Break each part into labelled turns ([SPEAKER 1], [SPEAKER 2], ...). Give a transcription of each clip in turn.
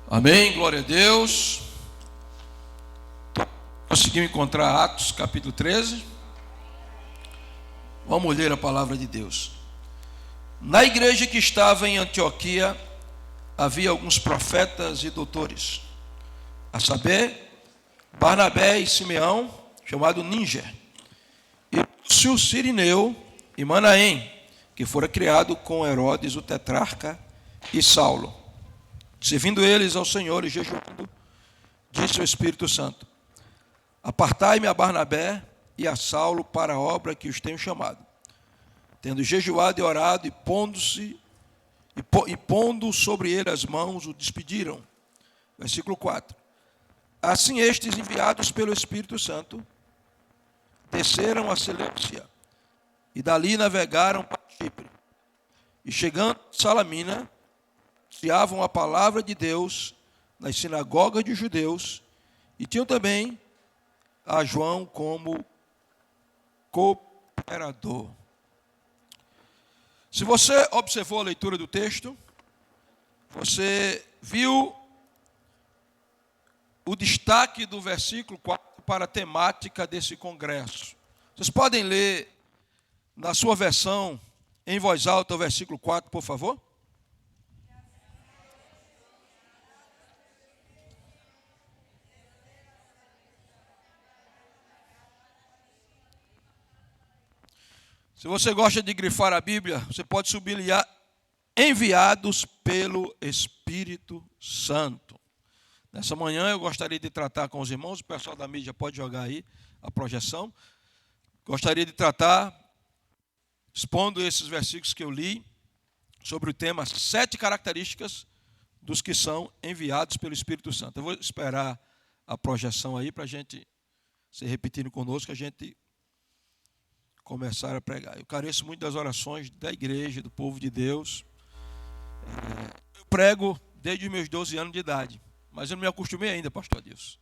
[SPEAKER 1] Amém, glória a Deus. Conseguimos encontrar Atos capítulo 13. Vamos ler a palavra de Deus. Na igreja que estava em Antioquia havia alguns profetas e doutores, a saber, Barnabé e Simeão, chamado Níger, e Lúcio Cirineu e Manaém, que fora criado com Herodes o tetrarca, e Saulo. Servindo eles ao Senhor e jejuando, disse o Espírito Santo: apartai-me a Barnabé e a Saulo para a obra que os tenho chamado. Tendo jejuado e orado, e pondo sobre ele as mãos, o despediram. Versículo 4. Assim estes, enviados pelo Espírito Santo, desceram a Seleucia, e dali navegaram para Chipre. E chegando a Salamina, anunciavam a palavra de Deus nas sinagogas de judeus, e tinham também a João como cooperador. Se você observou a leitura do texto, você viu o destaque do versículo 4 para a temática desse congresso. Vocês podem ler na sua versão em voz alta o versículo 4, por favor? Se você gosta de grifar a Bíblia, você pode sublinhar enviados pelo Espírito Santo. Nessa manhã eu gostaria de tratar com os irmãos, o pessoal da mídia pode jogar aí a projeção. Gostaria de tratar, expondo esses versículos que eu li, sobre o tema 7 características dos que são enviados pelo Espírito Santo. Eu vou esperar a projeção aí para a gente se repetindo conosco, a gente começar a pregar. Eu careço muito das orações da igreja, do povo de Deus. Eu prego desde os meus 12 anos de idade, mas eu não me acostumei ainda, pastor Deus.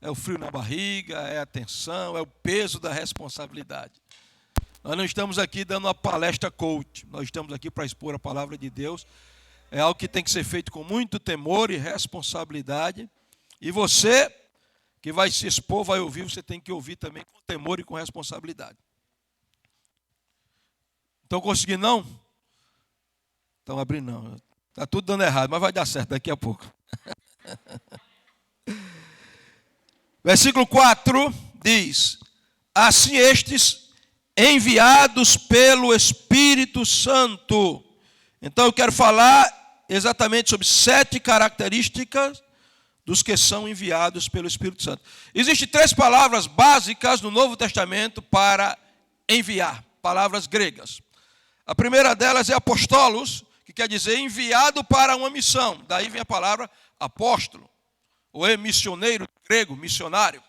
[SPEAKER 1] É o frio na barriga, é a tensão, é o peso da responsabilidade. Nós não estamos aqui dando uma palestra coach, nós estamos aqui para expor a palavra de Deus. É algo que tem que ser feito com muito temor e responsabilidade. E você que vai se expor, vai ouvir, você tem que ouvir também com temor e com responsabilidade. Estão conseguindo não? Estão abrindo não. Está tudo dando errado, mas vai dar certo daqui a pouco. Versículo 4 diz: assim estes, enviados pelo Espírito Santo. Então eu quero falar exatamente sobre 7 características dos que são enviados pelo Espírito Santo. Existem 3 palavras básicas no Novo Testamento para enviar, palavras gregas. A primeira delas é apostolos, que quer dizer enviado para uma missão. Daí vem a palavra apóstolo, ou é missioneiro, grego, missionário.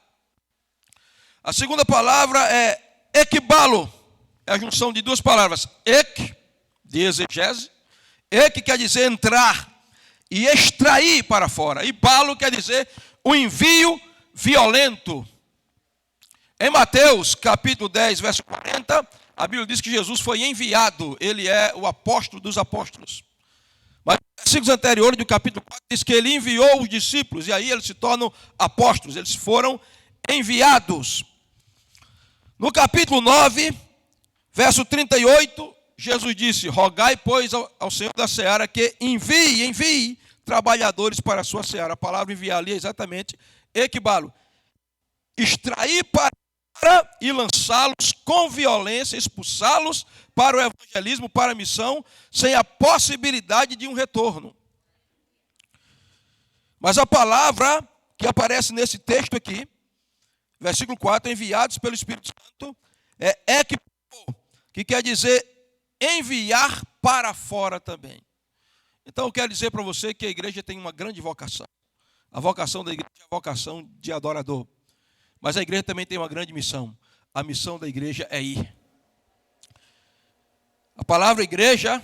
[SPEAKER 1] A segunda palavra é ekbalo, é a junção de 2 palavras. Ek, de exegese, ek quer dizer entrar e extrair para fora. E balo quer dizer o envio violento. Em Mateus, capítulo 10, verso 40, a Bíblia diz que Jesus foi enviado, ele é o apóstolo dos apóstolos. Mas nos versículos anteriores do capítulo 4 diz que ele enviou os discípulos, e aí eles se tornam apóstolos, eles foram enviados. No capítulo 9, verso 38, Jesus disse: rogai, pois, ao Senhor da seara que envie trabalhadores para a sua seara. A palavra enviar ali é exatamente ekbalo, extrair para e lançá-los com violência, expulsá-los para o evangelismo, para a missão, sem a possibilidade de um retorno. Mas a palavra que aparece nesse texto aqui, versículo 4, enviados pelo Espírito Santo, é ekpo, que quer dizer enviar para fora também. Então eu quero dizer para você que a igreja tem uma grande vocação. A vocação da igreja é a vocação de adorador. Mas a igreja também tem uma grande missão. A missão da igreja é ir. A palavra igreja,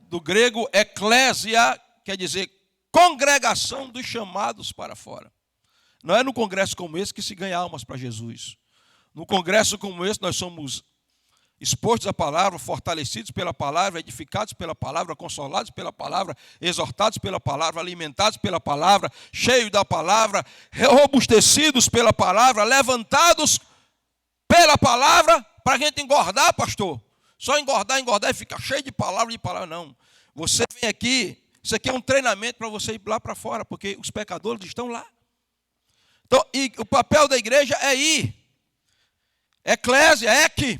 [SPEAKER 1] do grego eclésia, quer dizer congregação dos chamados para fora. Não é no congresso como esse que se ganha almas para Jesus. No congresso como esse nós somos expostos à palavra, fortalecidos pela palavra, edificados pela palavra, consolados pela palavra, exortados pela palavra, alimentados pela palavra, cheios da palavra, robustecidos pela palavra, levantados pela palavra, para a gente engordar, pastor. Só engordar e ficar cheio de palavra, não. Você vem aqui, isso aqui é um treinamento para você ir lá para fora, porque os pecadores estão lá. Então, e o papel da igreja é ir. Eclésia é que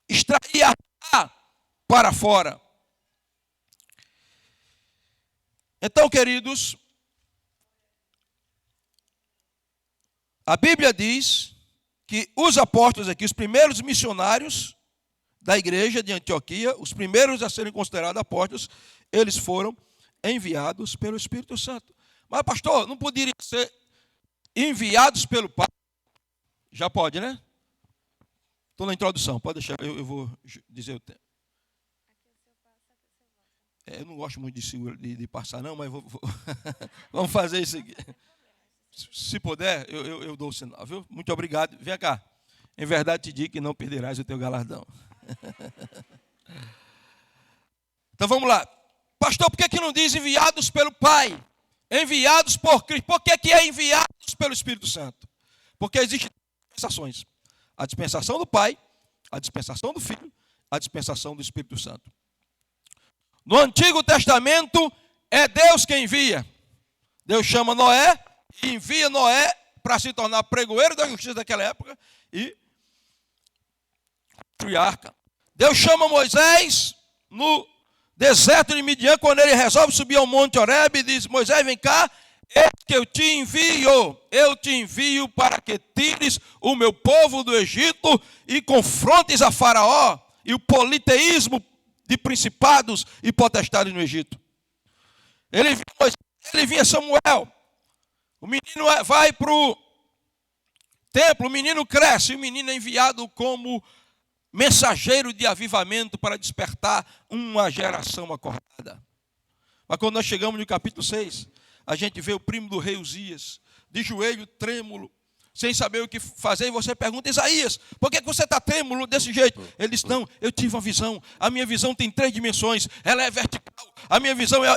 [SPEAKER 1] extrair a para fora. Então, queridos, a Bíblia diz que os apóstolos aqui, os primeiros missionários da igreja de Antioquia, os primeiros a serem considerados apóstolos, eles foram enviados pelo Espírito Santo. Mas, pastor, não poderiam ser enviados pelo Pai? Já pode, né? Estou na introdução, pode deixar, eu vou dizer o tempo. Eu não gosto muito de passar, não, mas vamos fazer isso aqui. Se puder, eu dou o sinal, viu? Muito obrigado. Vem cá. Em verdade te digo que não perderás o teu galardão. Então vamos lá. Pastor, por que não diz enviados pelo Pai? Enviados por Cristo. Por que é enviados pelo Espírito Santo? Porque existem dispensações. A dispensação do Pai, a dispensação do Filho, a dispensação do Espírito Santo. No Antigo Testamento, é Deus quem envia. Deus chama Noé e envia Noé para se tornar pregoeiro da justiça daquela época e construir a arca. Deus chama Moisés no deserto de Midian, quando ele resolve subir ao monte Horebe e diz: Moisés, vem cá, eis que eu te envio para que tires o meu povo do Egito e confrontes a Faraó e o politeísmo de principados e potestades no Egito. Ele vinha Samuel, o menino vai para o templo, o menino cresce, o menino é enviado como mensageiro de avivamento para despertar uma geração acordada. Mas quando nós chegamos no capítulo 6, a gente vê o primo do rei Uzias, de joelho trêmulo, sem saber o que fazer, e você pergunta: Isaías, por que você está trêmulo desse jeito? Ele diz: não, eu tive uma visão, a minha visão tem 3 dimensões, ela é vertical, a minha visão é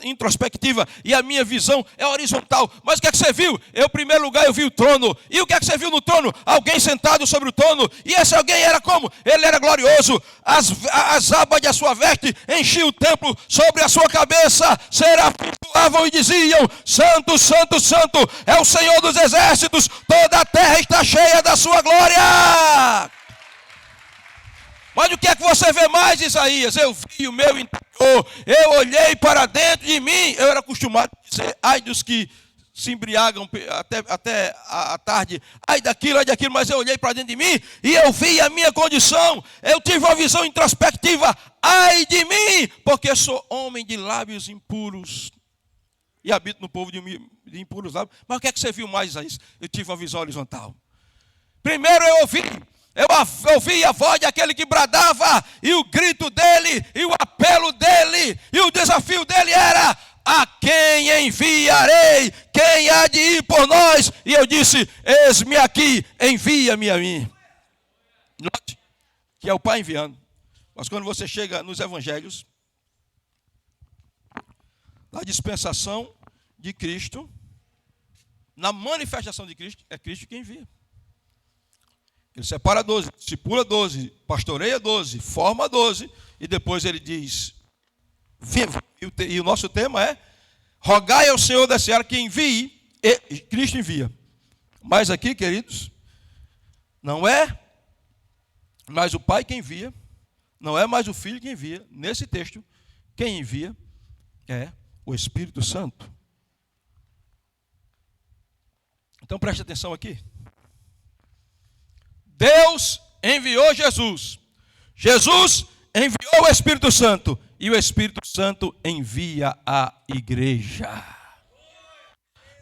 [SPEAKER 1] introspectiva, e a minha visão é horizontal. Mas o que é que você viu? Em primeiro lugar eu vi o trono, e o que é que você viu no trono? Alguém sentado sobre o trono, e esse alguém era como? Ele era glorioso, as abas de sua veste enchiam o templo, sobre a sua cabeça serafins voavam e diziam: Santo, Santo, Santo, é o Senhor dos exércitos, toda a terra está cheia da sua glória. Mas o que é que você vê mais, Isaías? Eu vi o meu interior, eu olhei para dentro de mim. Eu era acostumado a dizer: ai dos que se embriagam até a tarde, ai daquilo, mas eu olhei para dentro de mim e eu vi a minha condição. Eu tive uma visão introspectiva: ai de mim, porque sou homem de lábios impuros e habito no povo de impuros lábios. Mas o que é que você viu mais, Isaías? Eu tive uma visão horizontal. Primeiro eu ouvi a voz daquele que bradava, e o grito dele, e o apelo dele, e o desafio dele era: a quem enviarei? Quem há de ir por nós? E eu disse: eis-me aqui, envia-me a mim. Note que é o Pai enviando. Mas quando você chega nos evangelhos, na dispensação de Cristo, na manifestação de Cristo, é Cristo quem envia. Ele separa 12, discipula 12, pastoreia 12, forma 12, e depois ele diz: viva. E o nosso tema é: rogai ao Senhor da seara que envie, e Cristo envia. Mas aqui, queridos, não é mais o Pai quem envia, não é mais o Filho quem envia. Nesse texto, quem envia é o Espírito Santo. Então preste atenção aqui. Deus enviou Jesus. Jesus enviou o Espírito Santo. E o Espírito Santo envia a igreja.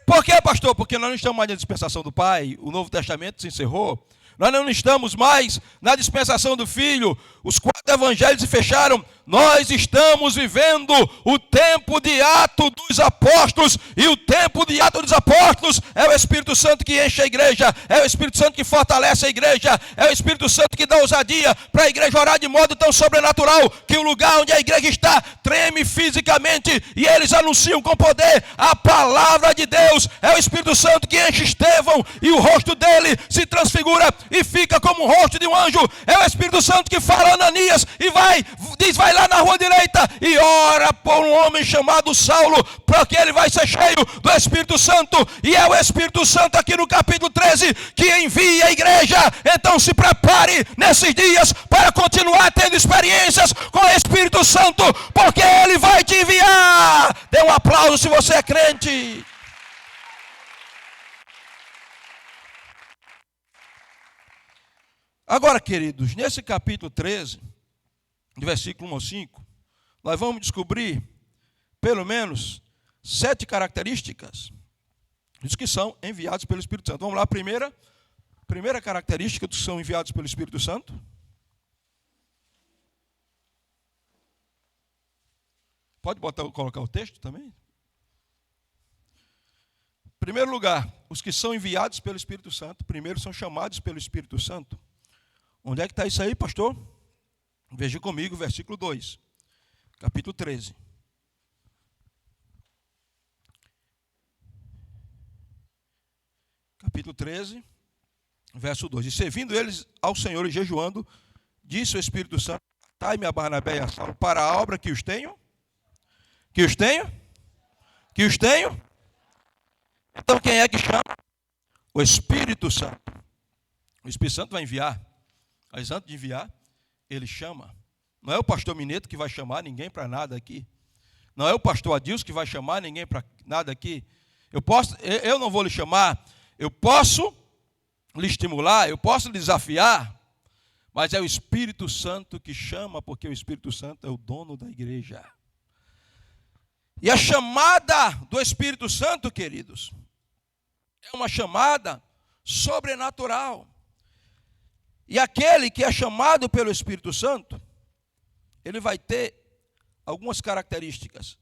[SPEAKER 1] Por quê, pastor? Porque nós não estamos mais na dispensação do Pai. O Novo Testamento se encerrou. Nós não estamos mais na dispensação do Filho. Os 4 evangelhos se fecharam. nós estamos vivendo o tempo de Atos dos Apóstolos, e o tempo de Atos dos Apóstolos é o Espírito Santo que enche a igreja, é o Espírito Santo que fortalece a igreja, é o Espírito Santo que dá ousadia para a igreja orar de modo tão sobrenatural, que o lugar onde a igreja está treme fisicamente, e eles anunciam com poder a palavra de Deus. É o Espírito Santo que enche Estevão, e o rosto dele se transfigura e fica como o rosto de um anjo. É o Espírito Santo que fala a Ananias e diz, vai lá na rua direita e ora por um homem chamado Saulo, porque ele vai ser cheio do Espírito Santo. E é o Espírito Santo aqui no capítulo 13 que envia a igreja. Então se prepare nesses dias para continuar tendo experiências com o Espírito Santo, porque ele vai te enviar. Dê um aplauso se você é crente. Agora, queridos, nesse capítulo 13, de versículo 1 ao 5, nós vamos descobrir, pelo menos, 7 características dos que são enviados pelo Espírito Santo. Vamos lá, primeira característica dos que são enviados pelo Espírito Santo. Pode colocar o texto também? Em primeiro lugar, os que são enviados pelo Espírito Santo, primeiro são chamados pelo Espírito Santo. Onde é que está isso aí, pastor? Veja comigo o versículo 2, capítulo 13. Capítulo 13, verso 2. E servindo eles ao Senhor e jejuando, disse o Espírito Santo, atai-me a Barnabé e a Saulo para a obra que os tenho. Que os tenho? Que os tenho? Então quem é que chama? O Espírito Santo. O Espírito Santo vai enviar. Mas antes de enviar, ele chama. Não é o pastor Mineto que vai chamar ninguém para nada aqui. Não é o pastor Adilson que vai chamar ninguém para nada aqui. Eu não vou lhe chamar. Eu posso lhe estimular, eu posso lhe desafiar. Mas é o Espírito Santo que chama, porque o Espírito Santo é o dono da igreja. E a chamada do Espírito Santo, queridos, é uma chamada sobrenatural. E aquele que é chamado pelo Espírito Santo, ele vai ter algumas características.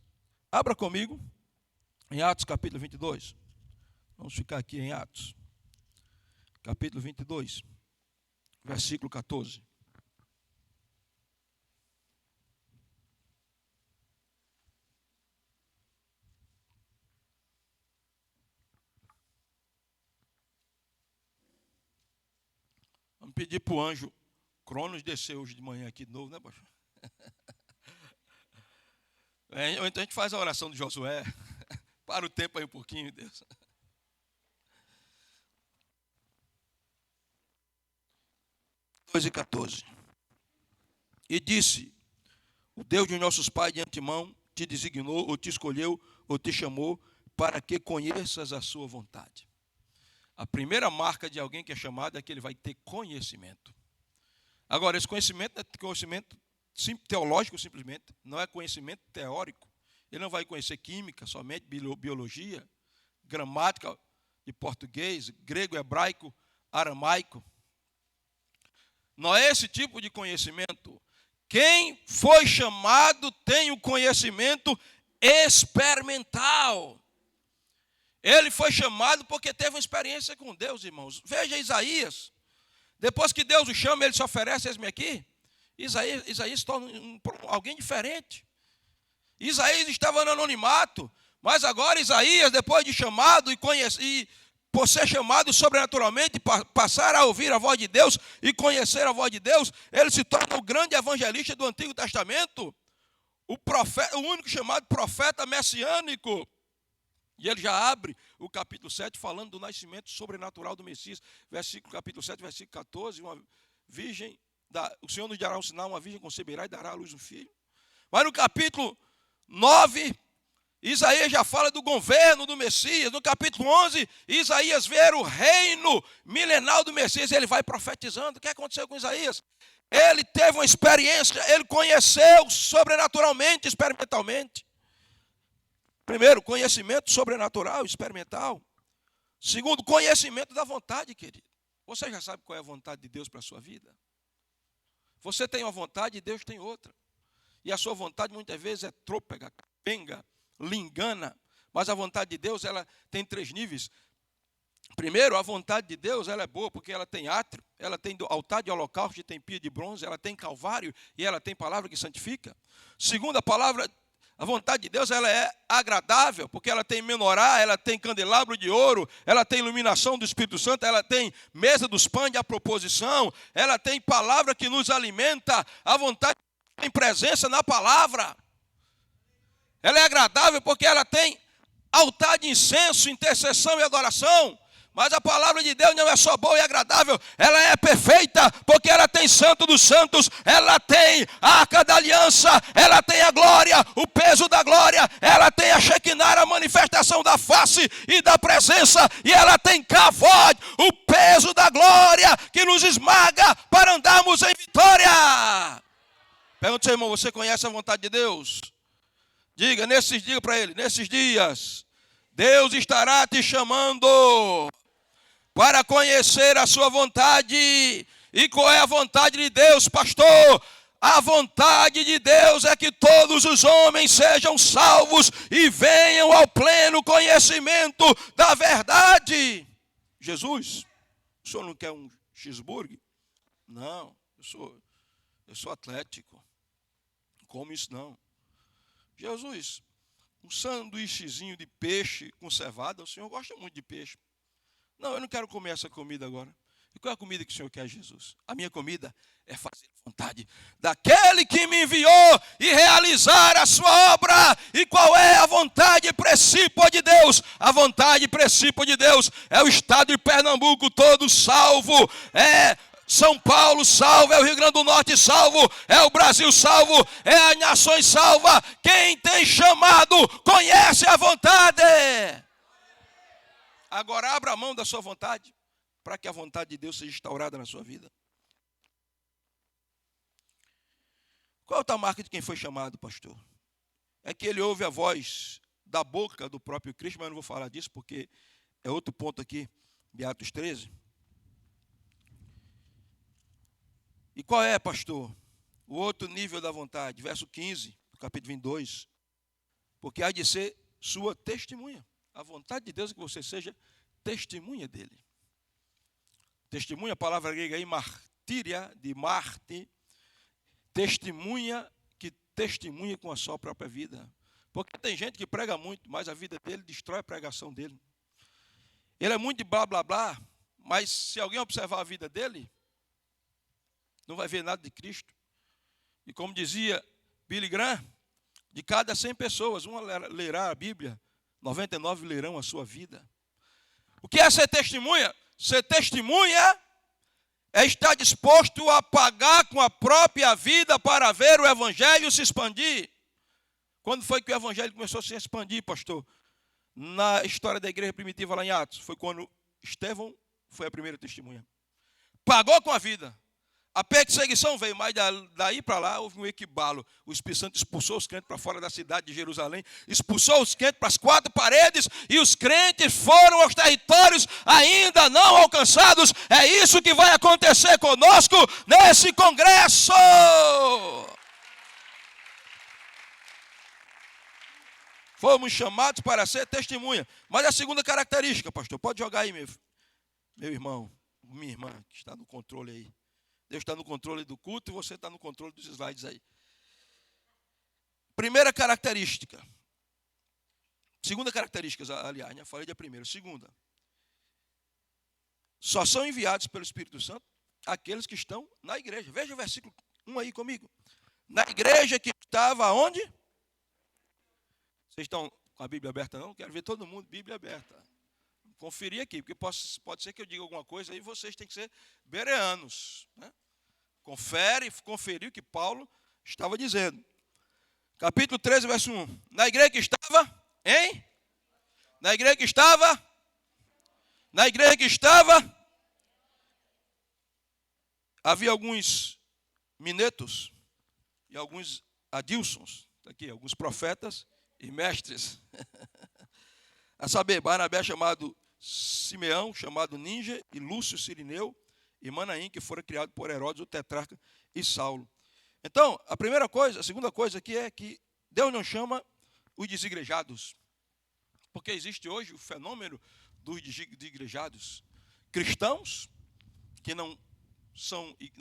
[SPEAKER 1] Abra comigo em Atos capítulo 22. Vamos ficar aqui em Atos, capítulo 22, versículo 14. Vamos pedir para o anjo Cronos descer hoje de manhã aqui de novo, né, pastor? Ou então a gente faz a oração de Josué. Para o tempo aí um pouquinho, Deus. E 14. E disse, o Deus de nossos pais de antemão te designou, ou te escolheu, ou te chamou, para que conheças a sua vontade. A primeira marca de alguém que é chamado é que ele vai ter conhecimento. Agora, esse conhecimento não é conhecimento teológico simplesmente, não é conhecimento teórico. Ele não vai conhecer química, somente biologia, gramática de português, grego, hebraico, aramaico. Não é esse tipo de conhecimento. Quem foi chamado tem o conhecimento experimental. Ele foi chamado porque teve uma experiência com Deus, irmãos. Veja Isaías. Depois que Deus o chama, ele se oferece, eis-me aqui. Isaías se torna alguém diferente. Isaías estava no anonimato, mas agora Isaías, depois de chamado e por ser chamado sobrenaturalmente, passar a ouvir a voz de Deus e conhecer a voz de Deus, ele se torna o grande evangelista do Antigo Testamento, o único chamado profeta messiânico. E ele já abre o capítulo 7 falando do nascimento sobrenatural do Messias. Capítulo 7, versículo 14, o Senhor nos dará um sinal, uma virgem conceberá e dará à luz um filho. Mas no capítulo 9, Isaías já fala do governo do Messias. No capítulo 11, Isaías vê o reino milenal do Messias. Ele vai profetizando. O que aconteceu com Isaías? Ele teve uma experiência, ele conheceu sobrenaturalmente, experimentalmente. Primeiro, conhecimento sobrenatural, experimental. Segundo, conhecimento da vontade, querido. Você já sabe qual é a vontade de Deus para a sua vida? Você tem uma vontade e Deus tem outra. E a sua vontade muitas vezes é trôpega, capenga, lhe engana. Mas a vontade de Deus, ela tem 3 níveis. Primeiro, a vontade de Deus, ela é boa porque ela tem átrio, ela tem altar de holocausto e tem pia de bronze, ela tem calvário e ela tem palavra que santifica. Segundo, a vontade de Deus, ela é agradável, porque ela tem menorá, ela tem candelabro de ouro, ela tem iluminação do Espírito Santo, ela tem mesa dos pães de a proposição, ela tem palavra que nos alimenta, a vontade tem presença na palavra. Ela é agradável porque ela tem altar de incenso, intercessão e adoração. Mas a palavra de Deus não é só boa e agradável, ela é perfeita, porque ela tem santo dos santos, ela tem a arca da aliança, ela tem a glória, o peso da glória, ela tem a Shekinah, a manifestação da face e da presença, e ela tem Kavod, o peso da glória, que nos esmaga para andarmos em vitória. Pergunta ao seu irmão, você conhece a vontade de Deus? Diga para ele, nesses dias, Deus estará te chamando para conhecer a sua vontade. E qual é a vontade de Deus, pastor? A vontade de Deus é que todos os homens sejam salvos e venham ao pleno conhecimento da verdade. Jesus, o senhor não quer um cheeseburger? Não, eu sou atlético. Não como isso não. Jesus, um sanduíchezinho de peixe conservado, o senhor gosta muito de peixe. Não, eu não quero comer essa comida agora. E qual é a comida que o Senhor quer, Jesus? A minha comida é fazer a vontade daquele que me enviou e realizar a sua obra. E qual é a vontade princípio de Deus? A vontade princípio de Deus é o estado de Pernambuco todo salvo, é São Paulo salvo, é o Rio Grande do Norte salvo, é o Brasil salvo, é as nações salva. Quem tem chamado conhece a vontade. Agora abra a mão da sua vontade, para que a vontade de Deus seja instaurada na sua vida. Qual é a outra marca de quem foi chamado, pastor? É que ele ouve a voz da boca do próprio Cristo, mas eu não vou falar disso, porque é outro ponto aqui, de Atos 13. E qual é, pastor, o outro nível da vontade? Verso 15, do capítulo 22. Porque há de ser sua testemunha. A vontade de Deus é que você seja testemunha dele. Testemunha, a palavra grega aí, martíria, de Marte. Testemunha, que testemunha com a sua própria vida. Porque tem gente que prega muito, mas a vida dele destrói a pregação dele. Ele é muito de blá, blá, blá, mas se alguém observar a vida dele, não vai ver nada de Cristo. E como dizia Billy Graham, de cada 100 pessoas, uma lerá a Bíblia, 99 lerão a sua vida. O que é ser testemunha? Ser testemunha é estar disposto a pagar com a própria vida para ver o evangelho se expandir. Quando foi que o evangelho começou a se expandir, pastor? Na história da igreja primitiva lá em Atos. Foi quando Estevão foi a primeira testemunha. Pagou com a vida. A perseguição veio, mas daí para lá houve um equibalo. O Espírito Santo expulsou os crentes para fora da cidade de Jerusalém, expulsou os crentes para as 4 paredes, e os crentes foram aos territórios ainda não alcançados. É isso que vai acontecer conosco nesse congresso. Fomos chamados para ser testemunha. Mas a segunda característica, pastor, pode jogar aí, meu irmão, minha irmã, que está no controle aí. Deus está no controle do culto e você está no controle dos slides aí. Primeira característica. Segunda característica, aliás, né? Falei da primeira. Segunda. Só são enviados pelo Espírito Santo aqueles que estão na igreja. Veja o versículo 1 aí comigo. Na igreja que estava onde? Vocês estão com a Bíblia aberta não? Quero ver todo mundo, Bíblia aberta. Conferir aqui, porque pode ser que eu diga alguma coisa, aí vocês têm que ser bereanos, né? Conferir o que Paulo estava dizendo. Capítulo 13, verso 1. Na igreja que estava, hein? Na igreja que estava, havia alguns minetos e alguns adilsons, aqui, alguns profetas e mestres. A saber, Barnabé chamado Simeão, chamado Níger, e Lúcio Cirineu, e Manaim, que foram criados por Herodes, o tetrarca, e Saulo. Então, a segunda coisa aqui é que Deus não chama os desigrejados. Porque existe hoje o fenômeno dos desigrejados. Cristãos que não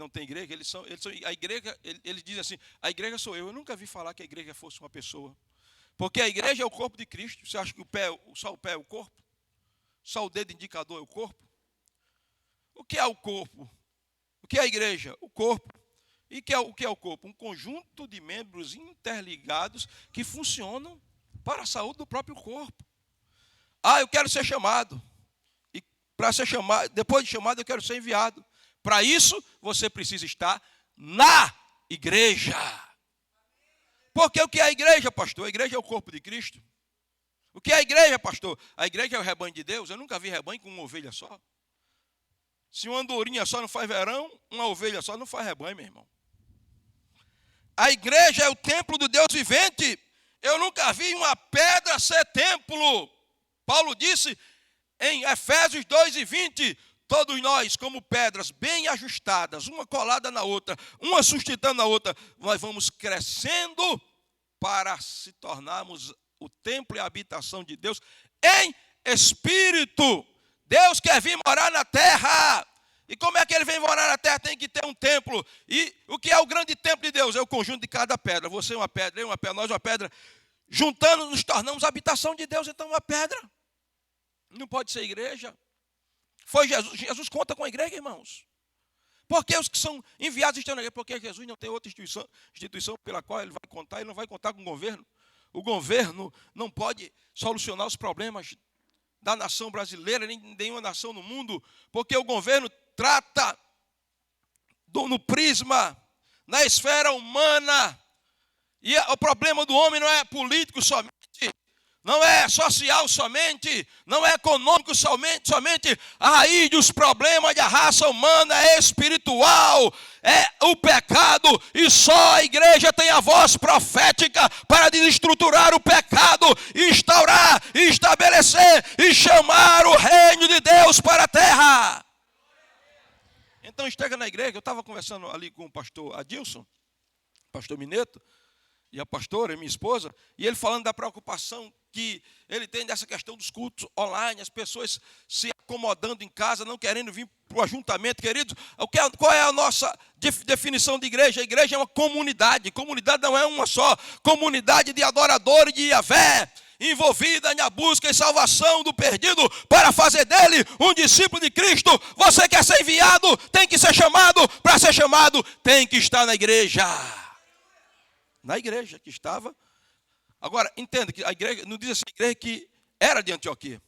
[SPEAKER 1] têm igreja, eles são a igreja, eles dizem assim, a igreja sou eu. Eu nunca vi falar que a igreja fosse uma pessoa. Porque a igreja é o corpo de Cristo. Você acha que só o pé é o corpo? Só o dedo indicador é o corpo? O que é o corpo? O que é a igreja? O corpo. E o que é o corpo? Um conjunto de membros interligados que funcionam para a saúde do próprio corpo. Eu quero ser chamado. E para ser chamado, depois de chamado, eu quero ser enviado. Para isso, você precisa estar na igreja. Porque o que é a igreja, pastor? A igreja é o corpo de Cristo. O que é a igreja, pastor? A igreja é o rebanho de Deus. Eu nunca vi rebanho com uma ovelha só. Se uma andorinha só não faz verão, uma ovelha só não faz rebanho, meu irmão. A igreja é o templo do Deus vivente. Eu nunca vi uma pedra ser templo. Paulo disse em Efésios 2:20, todos nós, como pedras bem ajustadas, uma colada na outra, uma sustentando a outra, nós vamos crescendo para se tornarmos o templo e a habitação de Deus em espírito. Deus quer vir morar na terra. E como é que ele vem morar na terra? Tem que ter um templo. E o que é o grande templo de Deus? É o conjunto de cada pedra. Você é uma pedra, eu uma pedra, nós uma pedra. Juntando, nos tornamos a habitação de Deus. Então, uma pedra. Não pode ser igreja. Foi Jesus. Jesus conta com a igreja, irmãos. Porque os que são enviados estão na igreja? Porque Jesus não tem outra instituição pela qual ele vai contar. Ele não vai contar com o governo. O governo não pode solucionar os problemas da nação brasileira, nem de nenhuma nação no mundo, porque o governo trata no prisma, na esfera humana, e o problema do homem não é político somente, não é social somente, não é econômico somente, a raiz dos problemas da raça humana é espiritual, é o pecado, e só a igreja tem a voz profética para desestruturar o pecado, instaurar, estabelecer e chamar o reino de Deus para a terra. Então chega na igreja, eu estava conversando ali com o pastor Adilson, pastor Mineto, e a pastora, minha esposa, e ele falando da preocupação que ele tem dessa questão dos cultos online, as pessoas se acomodando em casa, não querendo vir para o ajuntamento. Queridos, qual é a nossa definição de igreja? A igreja é uma comunidade. Comunidade não é uma só. Comunidade de adoradores de Yahvé, envolvida na busca e salvação do perdido, para fazer dele um discípulo de Cristo. Você quer ser enviado, tem que ser chamado. Para ser chamado, tem que estar na igreja. Na igreja que estava. Agora, entenda que a igreja, não diz assim, a igreja que era de Antioquia.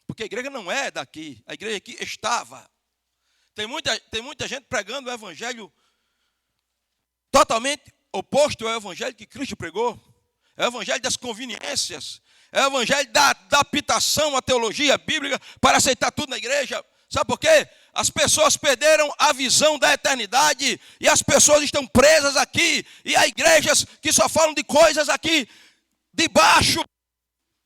[SPEAKER 1] Porque a igreja não é daqui, a igreja aqui estava. Tem muita gente pregando o evangelho totalmente oposto ao evangelho que Cristo pregou. É o evangelho das conveniências. É o evangelho da adaptação à teologia bíblica para aceitar tudo na igreja. Sabe por quê? As pessoas perderam a visão da eternidade e as pessoas estão presas aqui. E há igrejas que só falam de coisas aqui de baixo.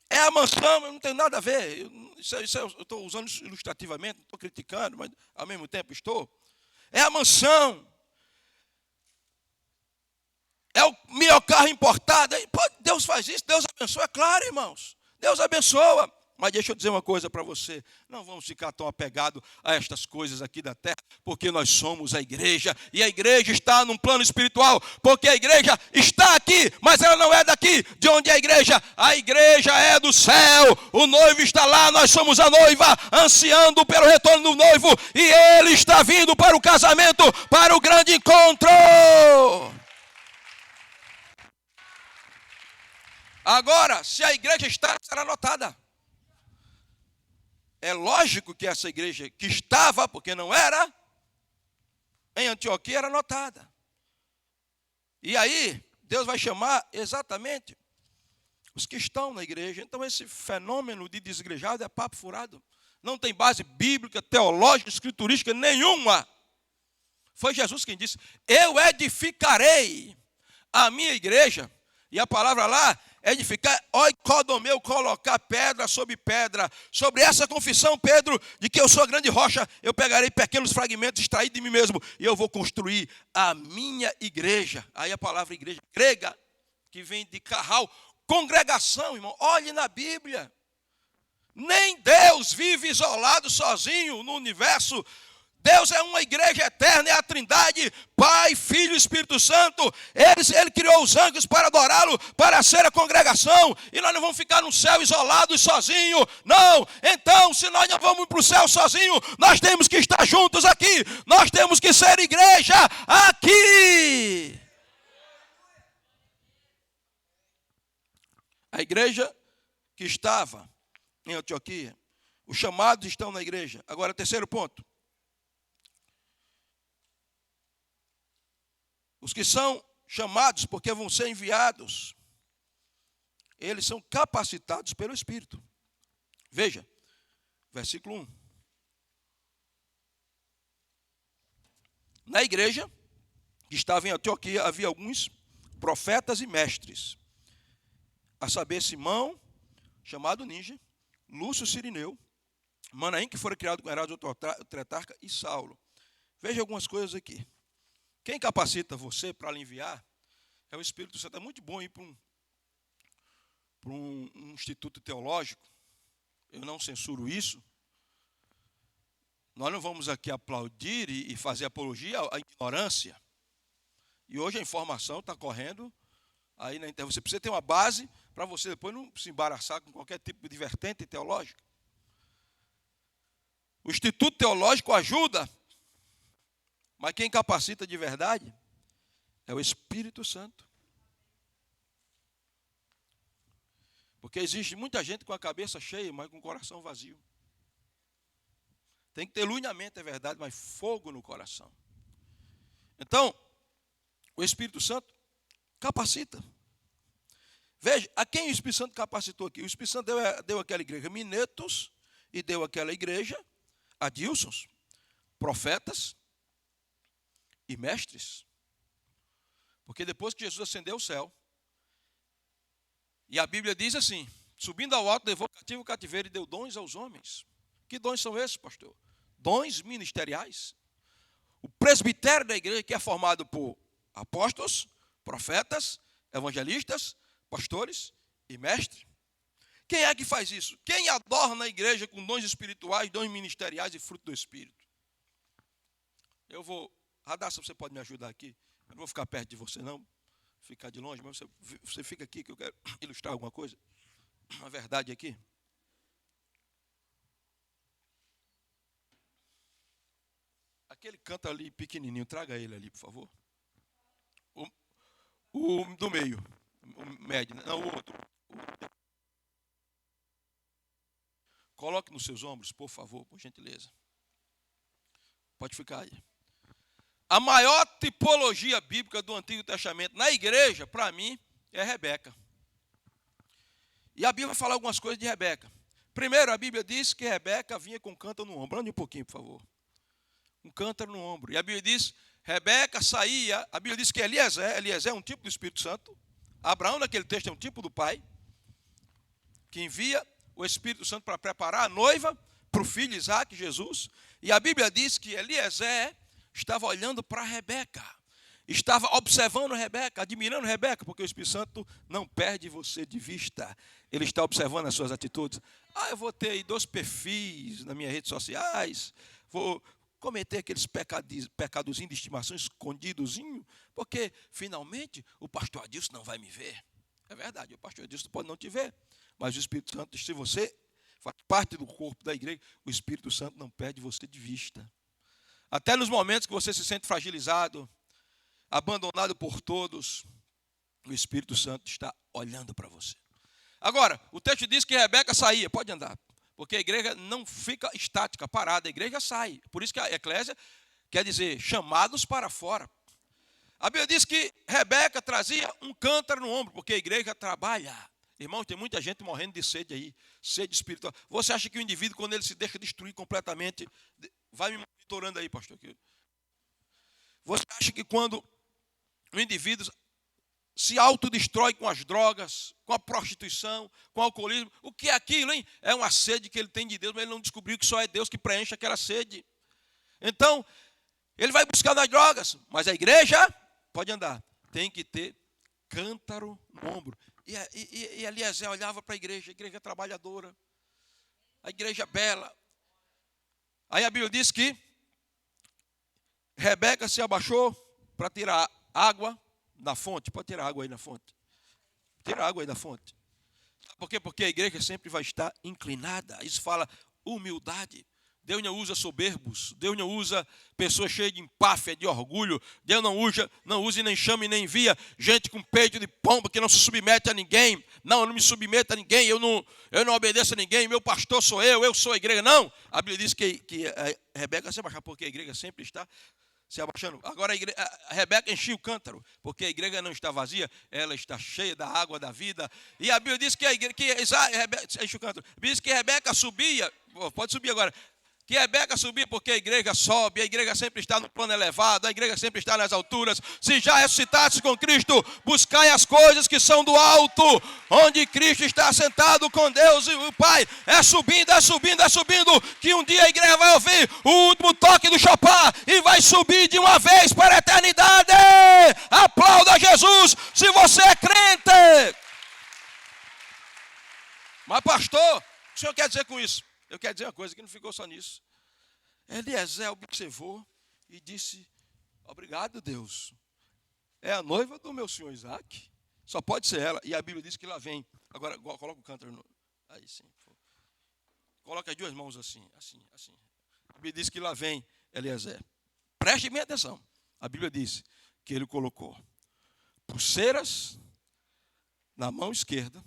[SPEAKER 1] É a mansão, não tem nada a ver. Eu estou usando isso ilustrativamente, não estou criticando, mas ao mesmo tempo estou. É a mansão. É o melhor carro importado. Deus faz isso, Deus abençoa, é claro, irmãos. Deus abençoa. Mas deixa eu dizer uma coisa para você. Não vamos ficar tão apegados a estas coisas aqui da terra, porque nós somos a igreja. E a igreja está num plano espiritual, porque a igreja está aqui, mas ela não é daqui. De onde é a igreja? A igreja é do céu. O noivo está lá, nós somos a noiva, ansiando pelo retorno do noivo. E ele está vindo para o casamento, para o grande encontro. Agora, se a igreja está, será notada. É lógico que essa igreja que estava, porque não era, em Antioquia era notada. E aí, Deus vai chamar exatamente os que estão na igreja. Então, esse fenômeno de desigrejado é papo furado. Não tem base bíblica, teológica, escriturística nenhuma. Foi Jesus quem disse, eu edificarei a minha igreja. E a palavra lá edificar, oikodomeu, colocar pedra sobre pedra. Sobre essa confissão, Pedro, de que eu sou a grande rocha, eu pegarei pequenos fragmentos extraídos de mim mesmo e eu vou construir a minha igreja. Aí a palavra igreja grega, que vem de carral, congregação, irmão. Olhe na Bíblia. Nem Deus vive isolado, sozinho no universo. Deus é uma igreja eterna, é a Trindade, Pai, Filho e Espírito Santo. Ele criou os anjos para adorá-lo, para ser a congregação. E nós não vamos ficar no céu isolados, sozinhos. Não. Então, se nós não vamos para o céu sozinhos, nós temos que estar juntos aqui. Nós temos que ser igreja aqui. A igreja que estava em Antioquia, os chamados estão na igreja. Agora, terceiro ponto. Os que são chamados porque vão ser enviados, eles são capacitados pelo Espírito. Veja, versículo 1. Na igreja que estava em Antioquia havia alguns profetas e mestres, a saber, Simão, chamado Níger, Lúcio Cirineu, Manaém, que fora criado com Herodes o Tetrarca, e Saulo. Veja algumas coisas aqui. Quem capacita você para lhe enviar é o Espírito Santo. É muito bom ir para um instituto teológico. Eu não censuro isso. Nós não vamos aqui aplaudir e fazer apologia à ignorância. E hoje a informação está correndo aí na internet. Você precisa ter uma base para você depois não se embaraçar com qualquer tipo de vertente teológica. O instituto teológico ajuda, mas quem capacita de verdade é o Espírito Santo. Porque existe muita gente com a cabeça cheia, mas com o coração vazio. Tem que ter luz na mente, é verdade, mas fogo no coração. Então, o Espírito Santo capacita. Veja, a quem o Espírito Santo capacitou aqui? O Espírito Santo deu àquela igreja minetos e deu àquela igreja adílsons, profetas e mestres. Porque depois que Jesus ascendeu ao céu, e a Bíblia diz assim, subindo ao alto, levou cativo o cativeiro e deu dons aos homens. Que dons são esses, pastor? Dons ministeriais. O presbitério da igreja, que é formado por apóstolos, profetas, evangelistas, pastores e mestres. Quem é que faz isso? Quem adorna a igreja com dons espirituais, dons ministeriais e fruto do Espírito? Eu vou... Radassa, você pode me ajudar aqui? Eu não vou ficar perto de você, não. Ficar de longe, mas você fica aqui que eu quero ilustrar alguma coisa. Uma verdade aqui. Aquele canta ali pequenininho, traga ele ali, por favor. O do meio. O médio, não, o outro. Coloque nos seus ombros, por favor, por gentileza. Pode ficar aí. A maior tipologia bíblica do Antigo Testamento na igreja, para mim, é Rebeca. E a Bíblia vai falar algumas coisas de Rebeca. Primeiro, a Bíblia diz que Rebeca vinha com um cântaro no ombro. Ande um pouquinho, por favor. Um cântaro no ombro. E a Bíblia diz, Rebeca saía, a Bíblia diz que Eliezer é um tipo do Espírito Santo. Abraão, naquele texto, é um tipo do pai, que envia o Espírito Santo para preparar a noiva para o filho Isaac, Jesus. E a Bíblia diz que Eliezer estava olhando para Rebeca, estava observando Rebeca, admirando Rebeca, porque o Espírito Santo não perde você de vista. Ele está observando as suas atitudes. Eu vou ter aí 2 perfis nas minhas redes sociais, vou cometer aqueles pecadozinhos de estimação escondidozinho, porque finalmente o pastor Adilson não vai me ver. É verdade, o pastor Adilson pode não te ver, mas o Espírito Santo, se você faz parte do corpo da igreja, o Espírito Santo não perde você de vista. Até nos momentos que você se sente fragilizado, abandonado por todos, o Espírito Santo está olhando para você. Agora, o texto diz que Rebeca saía, pode andar, porque a igreja não fica estática, parada, a igreja sai. Por isso que a eclésia quer dizer chamados para fora. A Bíblia diz que Rebeca trazia um cântaro no ombro, porque a igreja trabalha. Irmão, tem muita gente morrendo de sede aí, sede espiritual. Você acha que o indivíduo, quando ele se deixa destruir completamente, vai me monitorando aí, pastor? Você acha que quando o indivíduo se autodestrói com as drogas, com a prostituição, com o alcoolismo. O que é aquilo, hein? É uma sede que ele tem de Deus, mas ele não descobriu que só é Deus que preenche aquela sede. Então, ele vai buscar nas drogas, mas a igreja pode andar. Tem que ter cântaro no ombro. E Eliezer olhava para a igreja trabalhadora, a igreja bela. Aí a Bíblia diz que Rebeca se abaixou para tirar água da fonte. Pode tirar água aí na fonte. Tira água aí da fonte. Por quê? Porque a igreja sempre vai estar inclinada. Isso fala humildade. Deus não usa soberbos. Deus não usa pessoas cheias de empáfia, de orgulho. Deus não usa e nem chama e nem envia gente com peito de pomba que não se submete a ninguém. Não, eu não me submeto a ninguém. Eu não obedeço a ninguém. Meu pastor sou eu sou a igreja. Não. A Bíblia diz que a Rebeca se abaixar, porque a igreja sempre está se abaixando. Agora a Rebeca enchia o cântaro, porque a igreja não está vazia, ela está cheia da água da vida. E a Bíblia diz que Rebeca enche o cântaro. A Bíblia diz que Rebeca subia, pode subir agora, que Rebeca subia porque a igreja sobe, a igreja sempre está no plano elevado, a igreja sempre está nas alturas. Se já ressuscitaste com Cristo, buscai as coisas que são do alto, onde Cristo está sentado com Deus e o Pai. É subindo, que um dia a igreja vai ouvir o último toque do chofar e vai subir de uma vez para a eternidade. Aplauda Jesus se você é crente. Mas pastor, o que o senhor quer dizer com isso? Eu quero dizer uma coisa que não ficou só nisso. Eliezer observou e disse: obrigado, Deus. É a noiva do meu senhor Isaac. Só pode ser ela. E a Bíblia diz que lá vem. Agora, coloca o cântaro. Aí sim. Coloca as duas mãos assim. A Bíblia diz que lá vem Eliezer. Preste bem atenção. A Bíblia diz que ele colocou pulseiras na mão esquerda,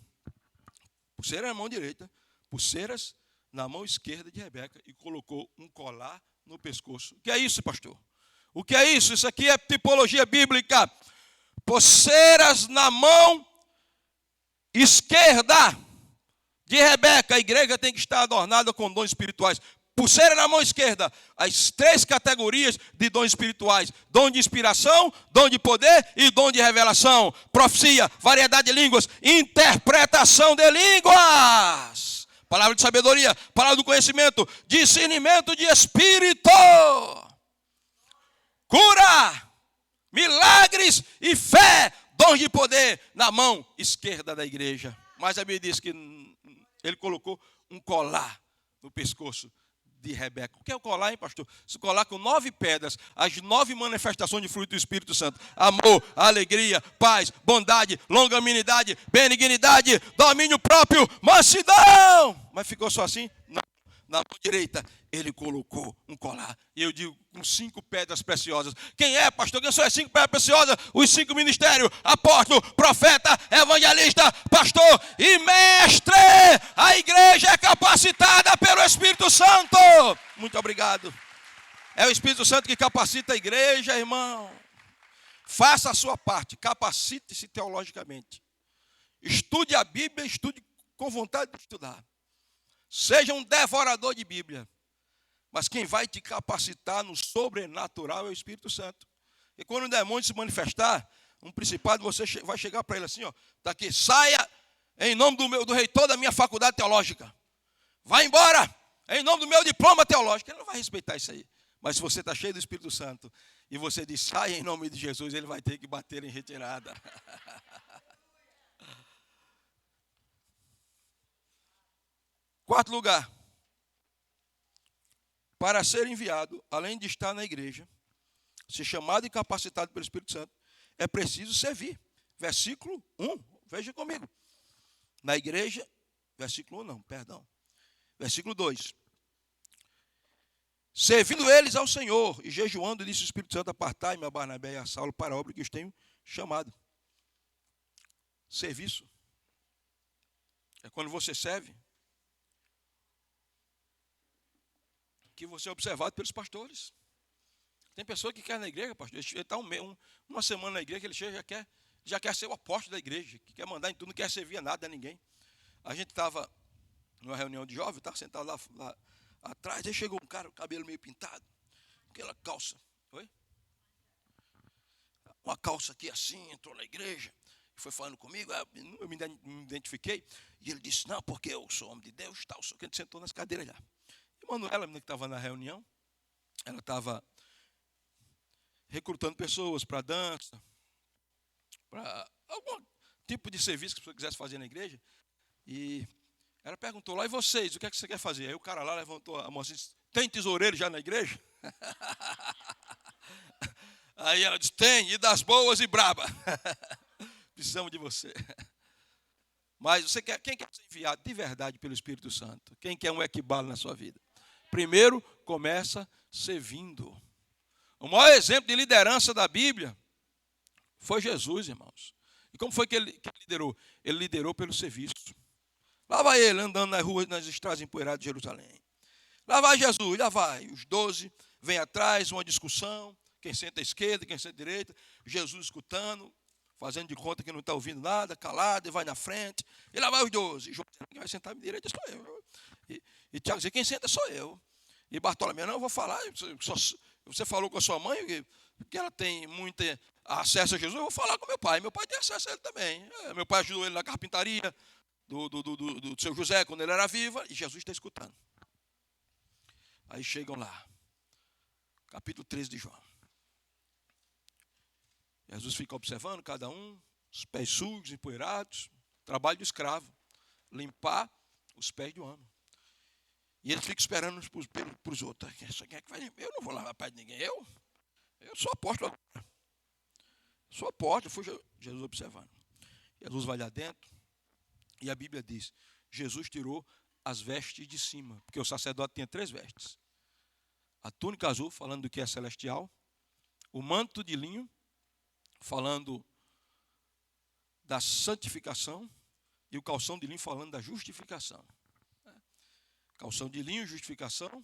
[SPEAKER 1] pulseira na mão direita, pulseiras na mão esquerda de Rebeca e colocou um colar no pescoço. O que é isso, pastor? O que é isso? Isso aqui é tipologia bíblica. Pulseiras na mão esquerda de Rebeca. A igreja tem que estar adornada com dons espirituais. Pulseira na mão esquerda. As 3 categorias de dons espirituais. Dom de inspiração, dom de poder e dom de revelação. Profecia, variedade de línguas, interpretação de línguas. Palavra de sabedoria, palavra do conhecimento, discernimento de espírito, cura, milagres e fé, dons de poder na mão esquerda da igreja. Mas a Bíblia diz que ele colocou um colar no pescoço de Rebeca. O que é o colar, hein, pastor? Se colar com 9 pedras, as 9 manifestações de fruto do Espírito Santo: amor, alegria, paz, bondade, longanimidade, benignidade, domínio próprio, mansidão. Mas ficou só assim? Não. Na mão direita, ele colocou um colar. E eu digo, com 5 pedras preciosas. Quem é, pastor? Quem são as 5 pedras preciosas? Os 5 ministérios: apóstolo, profeta, evangelista, pastor e mestre. A igreja é capacitada pelo Espírito Santo. Muito obrigado. É o Espírito Santo que capacita a igreja, irmão. Faça a sua parte, capacite-se teologicamente. Estude a Bíblia, estude com vontade de estudar. Seja um devorador de Bíblia. Mas quem vai te capacitar no sobrenatural é o Espírito Santo. E quando o demônio se manifestar, um principado, você vai chegar para ele assim, ó, tá aqui: saia em nome do reitor da minha faculdade teológica. Vai embora em nome do meu diploma teológico. Ele não vai respeitar isso aí. Mas se você está cheio do Espírito Santo e você diz: saia em nome de Jesus, ele vai ter que bater em retirada. Quarto lugar, para ser enviado, além de estar na igreja, ser chamado e capacitado pelo Espírito Santo, é preciso servir. Versículo 1, veja comigo. Na igreja, versículo 1 não, perdão. Versículo 2. Servindo eles ao Senhor e jejuando, disse o Espírito Santo: apartai-me a Barnabé e a Saulo para a obra que os tenho chamado. Serviço. É quando você serve. Que você é observado pelos pastores. Tem pessoa que quer na igreja, pastor. Ele está uma semana na igreja, que ele chega já quer ser o apóstolo da igreja, que quer mandar em tudo, não quer servir a nada a ninguém. A gente estava numa reunião de jovens, estava sentado lá atrás, aí chegou um cara, o cabelo meio pintado, aquela calça, oi? Uma calça aqui assim, entrou na igreja, foi falando comigo, eu me identifiquei. E ele disse, não, porque eu sou homem de Deus, tal. Só que ele sentou nas cadeiras lá. E Manuela, a menina que estava na reunião, ela estava recrutando pessoas para dança, para algum tipo de serviço que a pessoa quisesse fazer na igreja. E ela perguntou lá, e vocês, o que é que você quer fazer? Aí o cara lá levantou a mão assim, tem tesoureiro já na igreja? Aí ela disse, tem, e das boas e braba. Precisamos de você. Mas você quer, quem quer ser enviado de verdade pelo Espírito Santo? Quem quer um equibalo na sua vida? Primeiro, começa servindo. O maior exemplo de liderança da Bíblia foi Jesus, irmãos. E como foi que ele liderou? Ele liderou pelo serviço. Lá vai ele andando nas ruas, nas estradas empoeiradas de Jerusalém. Lá vai Jesus, lá vai. Os 12 vêm atrás, uma discussão. Quem senta à esquerda, quem senta à direita. Jesus escutando, fazendo de conta que não está ouvindo nada, calado, e vai na frente. E lá vai os 12. João, quem vai sentar à minha direita sou eu. E Tiago diz, quem senta sou eu. E Bartolomeu, não, eu vou falar. Você falou com a sua mãe que ela tem muito acesso a Jesus. Eu vou falar com meu pai. Meu pai tem acesso a ele também. Meu pai ajudou ele na carpintaria do seu José quando ele era vivo. E Jesus está escutando. Aí chegam lá. Capítulo 13 de João. Jesus fica observando cada um, os pés sujos, empoeirados, trabalho de escravo, limpar os pés do homem. E ele fica esperando para os outros. Quem é que vai? Eu não vou lavar pé de ninguém. Eu sou apóstolo agora. Sou apóstolo. Foi Jesus observando. Jesus vai lá dentro e a Bíblia diz, Jesus tirou as vestes de cima, porque o sacerdote tinha 3 vestes. A túnica azul, falando do que é celestial, o manto de linho, falando da santificação, e o calção de linho falando da justificação. Calção de linho, justificação.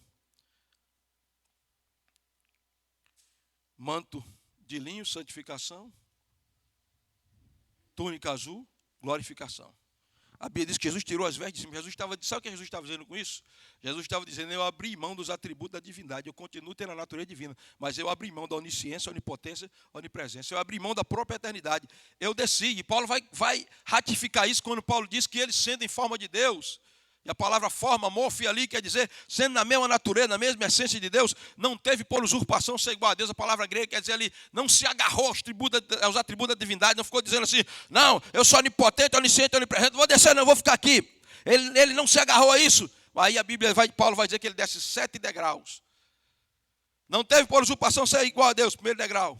[SPEAKER 1] Manto de linho, santificação. Túnica azul, glorificação. A Bíblia diz que Jesus tirou as vestes. Sabe o que Jesus estava dizendo com isso? Jesus estava dizendo, eu abri mão dos atributos da divindade. Eu continuo tendo a natureza divina, mas eu abri mão da onisciência, onipotência, onipresença. Eu abri mão da própria eternidade. Eu desci. E Paulo vai ratificar isso quando Paulo diz que ele, sendo em forma de Deus, e a palavra forma, morfia ali, quer dizer, sendo na mesma natureza, na mesma essência de Deus, não teve por usurpação ser igual a Deus. A palavra grega quer dizer ali, não se agarrou aos atributos da divindade, não ficou dizendo assim, não, eu sou onipotente, onisciente, onipresente, não vou descer, não, eu vou ficar aqui. Ele não se agarrou a isso. Aí a Bíblia Paulo vai dizer que ele desce 7 degraus. Não teve por usurpação ser igual a Deus, primeiro degrau.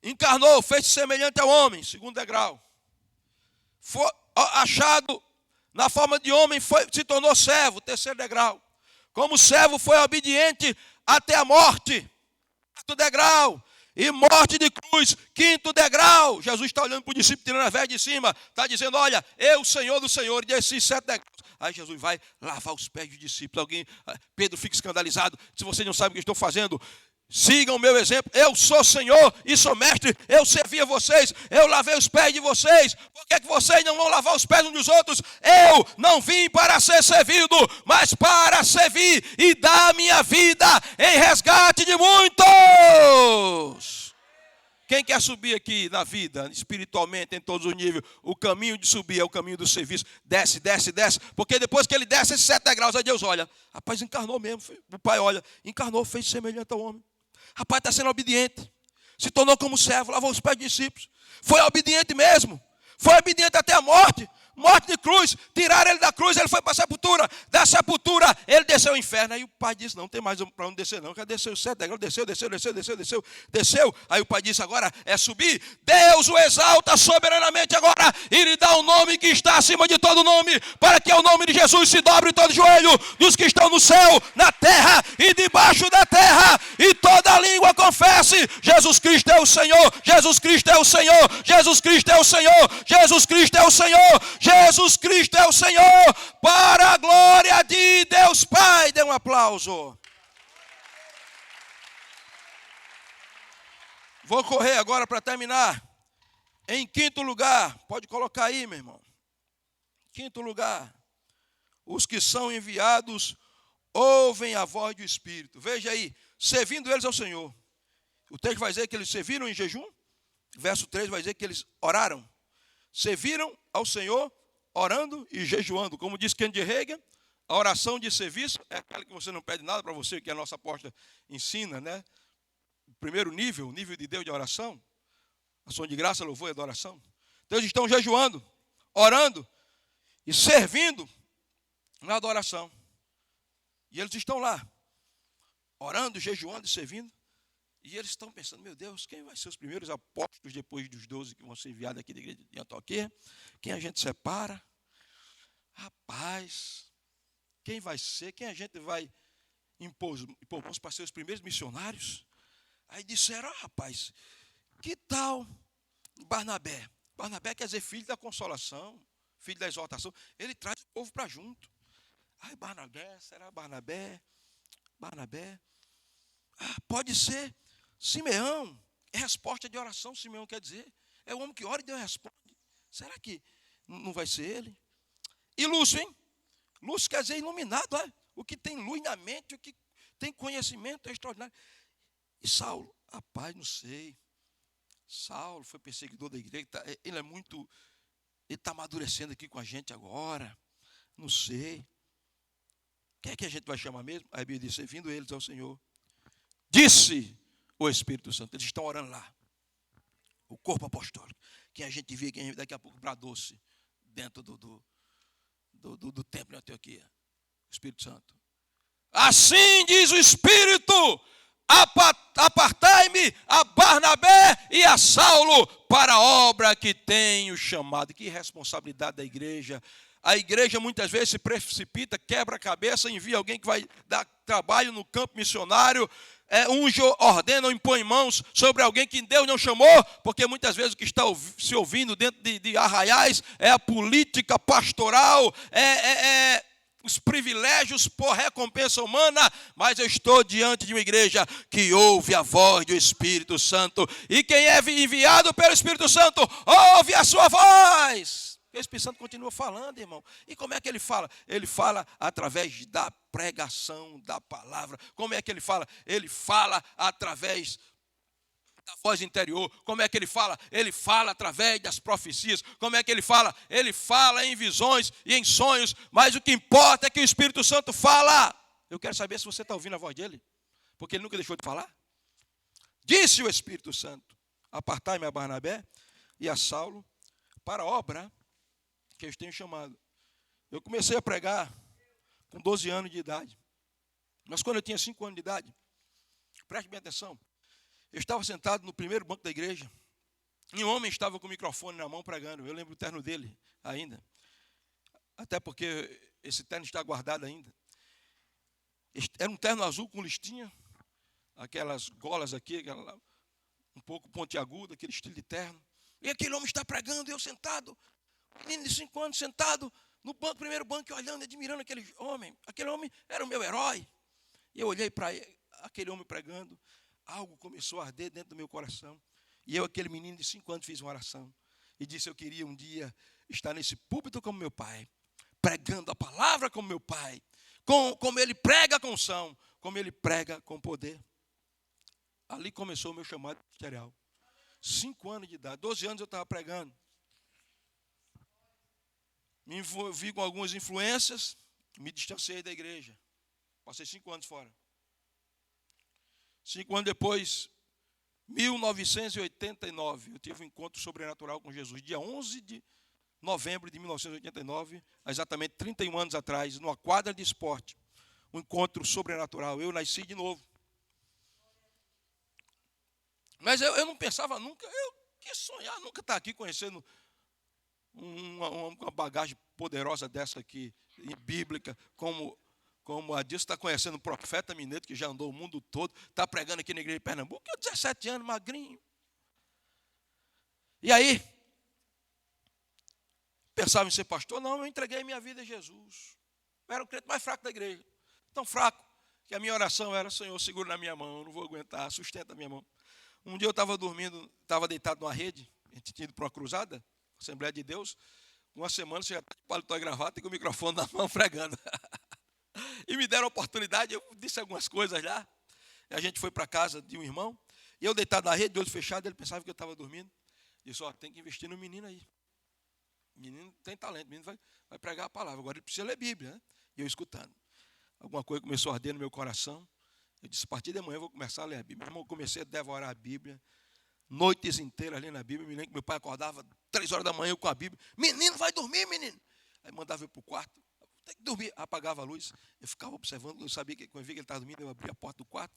[SPEAKER 1] Encarnou, fez semelhante ao homem, segundo degrau. Foi achado na forma de homem, se tornou servo, terceiro degrau. Como servo foi obediente até a morte, quarto degrau. E morte de cruz, quinto degrau. Jesus está olhando para o discípulo, tirando a veste de cima. Está dizendo, olha, eu, Senhor do Senhor, e desci 7 degraus. Aí Jesus vai lavar os pés dos discípulos. Pedro fica escandalizado. Se você não sabe o que estou fazendo, sigam o meu exemplo. Eu sou Senhor e sou mestre. Eu servi a vocês. Eu lavei os pés de vocês. Por que vocês não vão lavar os pés uns dos outros? Eu não vim para ser servido, mas para servir e dar a minha vida em resgate de muitos. Quem quer subir aqui na vida, espiritualmente, em todos os níveis, o caminho de subir é o caminho do serviço. Desce, desce, desce. Porque depois que ele desce esses 7 degraus, aí Deus olha. Rapaz, encarnou mesmo. O pai olha, encarnou, fez semelhante ao homem. Rapaz, está sendo obediente. Se tornou como servo, lavou os pés dos discípulos. Foi obediente mesmo. Foi obediente até a morte. Morte de cruz. Tiraram ele da cruz, ele foi para a sepultura. Da sepultura, ele desceu ao inferno. Aí o pai disse, não tem mais para onde descer não. Desceu os 7 degraus, desceu. Aí o pai disse, agora é subir. Deus o exalta soberanamente agora. E lhe dá um nome que está acima de todo nome. Para que o nome de Jesus se dobre todo joelho. Dos que estão no céu, na terra e debaixo da terra. E toda língua confesse, Jesus Cristo é o Senhor. Jesus Cristo é o Senhor. Jesus Cristo é o Senhor. Jesus Cristo é o Senhor. Jesus Cristo é o Senhor, para a glória de Deus Pai. Dê um aplauso. Vou correr agora para terminar. Em quinto lugar, pode colocar aí, meu irmão. Quinto lugar, os que são enviados ouvem a voz do Espírito. Veja aí, servindo eles ao Senhor. O texto vai dizer que eles serviram em jejum, verso 3 vai dizer que eles oraram. Serviram ao Senhor orando e jejuando. Como diz Kennedy Hagin, a oração de serviço é aquela que você não pede nada para você, que a nossa apóstola ensina, né? O primeiro nível, o nível de Deus de oração, ação de graça, louvor e adoração. Então eles estão jejuando, orando e servindo na adoração. E eles estão lá, orando, jejuando e servindo. E eles estão pensando, meu Deus, quem vai ser os primeiros apóstolos depois dos 12 que vão ser enviados aqui da igreja de Antioquia? Quem a gente separa? Rapaz, quem vai ser? Quem a gente vai impor para ser os primeiros missionários? Aí disseram, rapaz, que tal Barnabé? Barnabé quer dizer filho da consolação, filho da exaltação. Ele traz o povo para junto. Ai, Barnabé, será Barnabé? Barnabé? Pode ser Simeão. É resposta de oração, Simeão quer dizer. É o homem que ora e Deus responde. Será que não vai ser ele? E Lúcio, hein? Lúcio quer dizer iluminado. Olha, o que tem luz na mente, o que tem conhecimento é extraordinário. E Saulo? Rapaz, não sei. Saulo foi perseguidor da igreja. Ele é muito... Ele está amadurecendo aqui com a gente agora. Não sei. Quem é que a gente vai chamar mesmo? A Bíblia diz, servindo eles ao Senhor. Disse o Espírito Santo. Eles estão orando lá. O corpo apostólico. Quem a gente vê, quem daqui a pouco bradou-se dentro do templo de Antioquia. O Espírito Santo. Assim diz o Espírito, apartai-me a Barnabé e a Saulo para a obra que tenho chamado. Que responsabilidade da igreja. A igreja muitas vezes se precipita, quebra a cabeça, envia alguém que vai dar trabalho no campo missionário, unge, ordena ou impõe mãos sobre alguém que Deus não chamou, porque muitas vezes o que está se ouvindo dentro de arraiais é a política pastoral, os privilégios por recompensa humana, mas eu estou diante de uma igreja que ouve a voz do Espírito Santo, e quem é enviado pelo Espírito Santo, ouve a sua voz. O Espírito Santo continua falando, irmão. E como é que ele fala? Ele fala através da pregação da palavra. Como é que ele fala? Ele fala através da voz interior. Como é que ele fala? Ele fala através das profecias. Como é que ele fala? Ele fala em visões e em sonhos. Mas o que importa é que o Espírito Santo fala. Eu quero saber se você está ouvindo a voz dele. Porque ele nunca deixou de falar. Disse o Espírito Santo: apartai-me a Barnabé e a Saulo para a obra que eu tenho chamado. Eu comecei a pregar com 12 anos de idade. Mas quando eu tinha 5 anos de idade, preste bem atenção, eu estava sentado no primeiro banco da igreja, e um homem estava com o microfone na mão pregando. Eu lembro o terno dele ainda. Até porque esse terno está guardado ainda. Era um terno azul com listinha, aquelas golas aqui, um pouco pontiaguda, aquele estilo de terno. E aquele homem está pregando, e eu sentado, menino de 5 anos, sentado no banco, primeiro banco, olhando, admirando aquele homem. Aquele homem era o meu herói. E eu olhei para aquele homem pregando. Algo começou a arder dentro do meu coração. E eu, aquele menino de 5 anos, fiz uma oração. E disse, eu queria um dia estar nesse púlpito como meu pai, pregando a palavra como meu pai, como ele prega com unção, como ele prega com poder. Ali começou o meu chamado ministerial. 5 anos de idade, 12 anos eu estava pregando. Me envolvi com algumas influências, me distanciei da igreja. Passei 5 anos fora. 5 anos depois, 1989, eu tive um encontro sobrenatural com Jesus. Dia 11 de novembro de 1989, exatamente 31 anos atrás, numa quadra de esporte. Um encontro sobrenatural. Eu nasci de novo. Mas eu não pensava nunca, eu queria sonhar, nunca estar aqui conhecendo uma bagagem poderosa dessa aqui, bíblica, como a Dilson está conhecendo o profeta Mineiro, que já andou o mundo todo, está pregando aqui na igreja de Pernambuco, eu 17 anos, magrinho. E aí, pensava em ser pastor? Não, eu entreguei minha vida a Jesus. Eu era o crente mais fraco da igreja, tão fraco, que a minha oração era, Senhor, segura na minha mão, não vou aguentar, sustenta a minha mão. Um dia eu estava dormindo, estava deitado numa rede, a gente tinha ido para uma cruzada, Assembleia de Deus. Uma semana você já está de paletó e gravata e com o microfone na mão pregando. E me deram a oportunidade, eu disse algumas coisas lá. E a gente foi para a casa de um irmão, e eu deitado na rede, de olho fechado, ele pensava que eu estava dormindo. Disse, ó, tem que investir no menino aí. O menino tem talento, o menino vai pregar a palavra. Agora ele precisa ler Bíblia, né? E eu escutando. Alguma coisa começou a arder no meu coração. Eu disse, a partir de amanhã eu vou começar a ler a Bíblia. Meu irmão, eu comecei a devorar a Bíblia. Noites inteiras ali na Bíblia. Me lembro que meu pai acordava 3 horas da manhã com a Bíblia. Menino, vai dormir, menino. Aí mandava eu para o quarto. Tem que dormir. Apagava a luz. Eu ficava observando. Eu sabia que quando eu via que ele estava dormindo, eu abria a porta do quarto.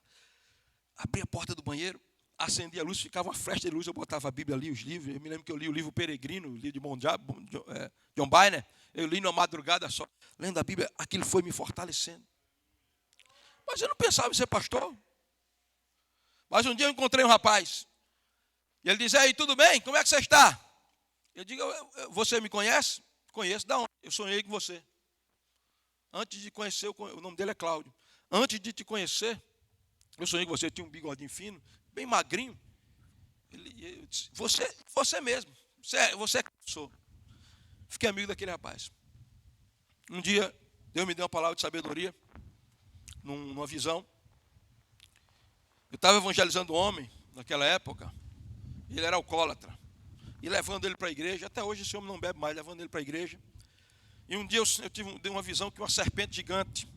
[SPEAKER 1] Abria a porta do banheiro. Acendia a luz. Ficava uma flecha de luz. Eu botava a Bíblia ali, os livros. Eu me lembro que eu li o livro Peregrino, o livro de John Byner. Eu li numa madrugada só. Lendo a Bíblia, aquilo foi me fortalecendo. Mas eu não pensava em ser pastor. Mas um dia eu encontrei um rapaz. E ele diz, aí, tudo bem? Como é que você está? Eu digo, você me conhece? Conheço. Da onde? Eu sonhei com você. Antes de conhecer, o nome dele é Cláudio. Antes de te conhecer, eu sonhei com você. Tinha um bigodinho fino, bem magrinho. Eu disse, você mesmo. Você é que eu sou. Fiquei amigo daquele rapaz. Um dia, Deus me deu uma palavra de sabedoria, numa visão. Eu estava evangelizando um homem, naquela época. Ele era alcoólatra. E levando ele para a igreja. Até hoje esse homem não bebe mais, levando ele para a igreja. E um dia eu tive uma visão que uma serpente gigante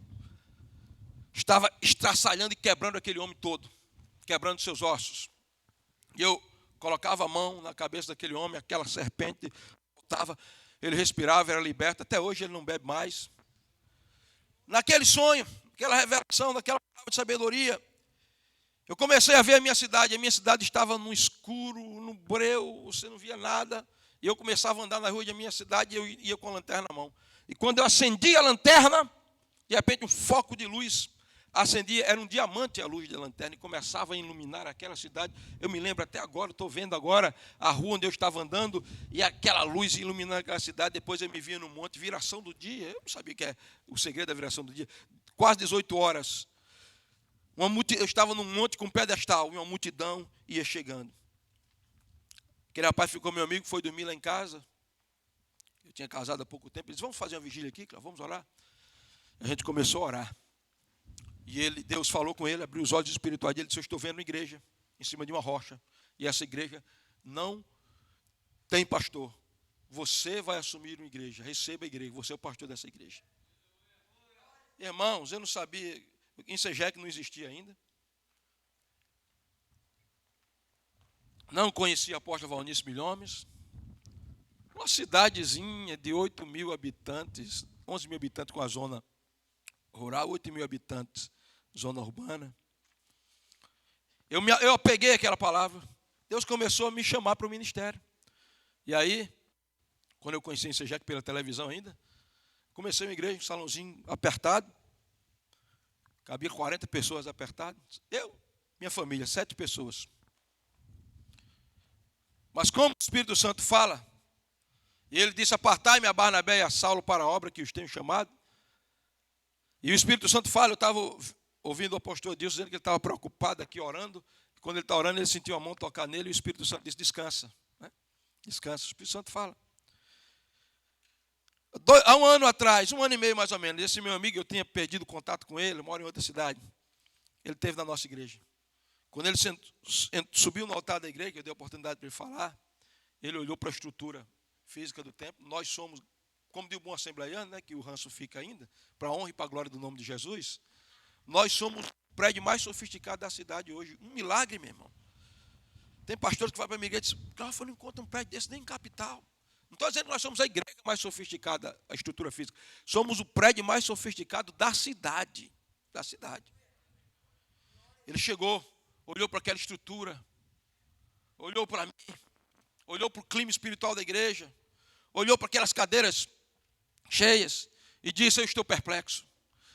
[SPEAKER 1] estava estraçalhando e quebrando aquele homem todo. Quebrando seus ossos. E eu colocava a mão na cabeça daquele homem, aquela serpente voltava, ele respirava, era liberto. Até hoje ele não bebe mais. Naquele sonho, aquela revelação, naquela palavra de sabedoria, eu comecei a ver a minha cidade estava no escuro, no breu, você não via nada. E eu começava a andar na rua da minha cidade e eu ia com a lanterna na mão. E quando eu acendi a lanterna, de repente um foco de luz acendia, era um diamante a luz da lanterna e começava a iluminar aquela cidade. Eu me lembro até agora, estou vendo agora a rua onde eu estava andando e aquela luz iluminando aquela cidade. Depois eu me via no monte, viração do dia. Eu não sabia que é o segredo da viração do dia. Quase 18 horas. Eu estava num monte com um pedestal e uma multidão ia chegando. Aquele rapaz ficou meu amigo, foi dormir lá em casa. Eu tinha casado há pouco tempo. Ele disse, vamos fazer uma vigília aqui, Cláudio, vamos orar. A gente começou a orar. E Deus falou com ele, abriu os olhos espirituais dele, disse, eu estou vendo uma igreja em cima de uma rocha. E essa igreja não tem pastor. Você vai assumir uma igreja, receba a igreja, você é o pastor dessa igreja. Irmãos, eu não sabia... Em Segec não existia ainda. Não conhecia a apóstolo Valnice Milhomes. Uma cidadezinha de 8 mil habitantes, 11 mil habitantes com a zona rural, 8 mil habitantes, zona urbana. Eu peguei aquela palavra. Deus começou a me chamar para o ministério. E aí, quando eu conheci em Segec pela televisão ainda, comecei uma igreja, um salãozinho apertado. Cabia 40 pessoas apertadas. Eu, minha família, 7 pessoas. Mas como o Espírito Santo fala, e ele disse, apartai-me a Barnabé e a Saulo para a obra que os tenho chamado. E o Espírito Santo fala, eu estava ouvindo o apóstolo Deus dizendo que ele estava preocupado aqui orando. E quando ele está orando, ele sentiu a mão tocar nele e o Espírito Santo disse, descansa. Né? Descansa, o Espírito Santo fala. Há um ano atrás, 1 ano e meio mais ou menos, esse meu amigo, eu tinha perdido contato com ele, mora em outra cidade. Ele esteve na nossa igreja. Quando ele subiu no altar da igreja, eu dei a oportunidade para ele falar, ele olhou para a estrutura física do templo. Nós somos, como de um bom assembleiano, né, que o ranço fica ainda, para a honra e para a glória do nome de Jesus, nós somos o prédio mais sofisticado da cidade hoje. Um milagre, meu irmão. Tem pastores que vão para a minha igreja e dizem, Cláudio, eu não encontro um prédio desse nem em capital. Não estou dizendo que nós somos a igreja mais sofisticada, a estrutura física. Somos o prédio mais sofisticado da cidade. Da cidade. Ele chegou, olhou para aquela estrutura, olhou para mim, olhou para o clima espiritual da igreja, olhou para aquelas cadeiras cheias e disse, eu estou perplexo.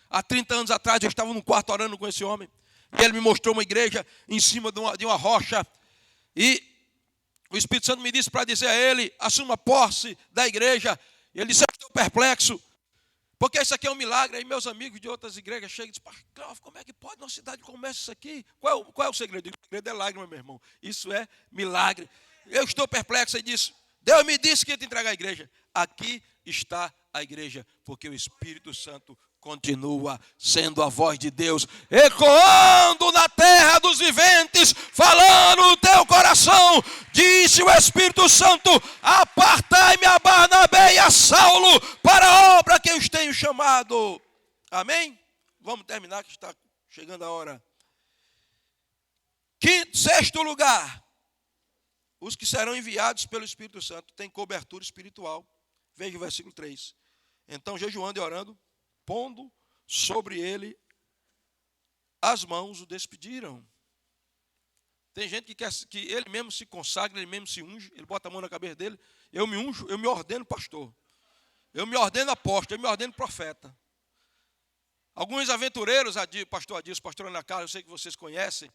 [SPEAKER 1] Há 30 anos atrás eu estava num quarto orando com esse homem e ele me mostrou uma igreja em cima de uma rocha e o Espírito Santo me disse para dizer a ele, assuma posse da igreja. E ele disse, eu estou perplexo, porque isso aqui é um milagre. Aí meus amigos de outras igrejas chegam e dizem, Cláudio, como é que pode numa cidade começa isso aqui? Qual é o segredo? O segredo é lágrima, meu irmão. Isso é milagre. Eu estou perplexo. Ele disse, Deus me disse que ia te entregar a igreja. Aqui está a igreja, porque o Espírito Santo continua sendo a voz de Deus, ecoando na terra dos viventes, falando no teu coração. Disse o Espírito Santo: apartai-me a Barnabé e a Saulo para a obra que eu os tenho chamado. Amém? Vamos terminar que está chegando a hora. Sexto lugar, os que serão enviados pelo Espírito Santo têm cobertura espiritual. Veja o versículo 3. Então, jejuando e orando, pondo sobre ele as mãos, o despediram. Tem gente que quer que ele mesmo se consagre, ele mesmo se unge, ele bota a mão na cabeça dele. Eu me unjo, eu me ordeno pastor. Eu me ordeno apóstolo, eu me ordeno profeta. Alguns aventureiros, pastor Adilson, pastor Ana Carla, eu sei que vocês conhecem,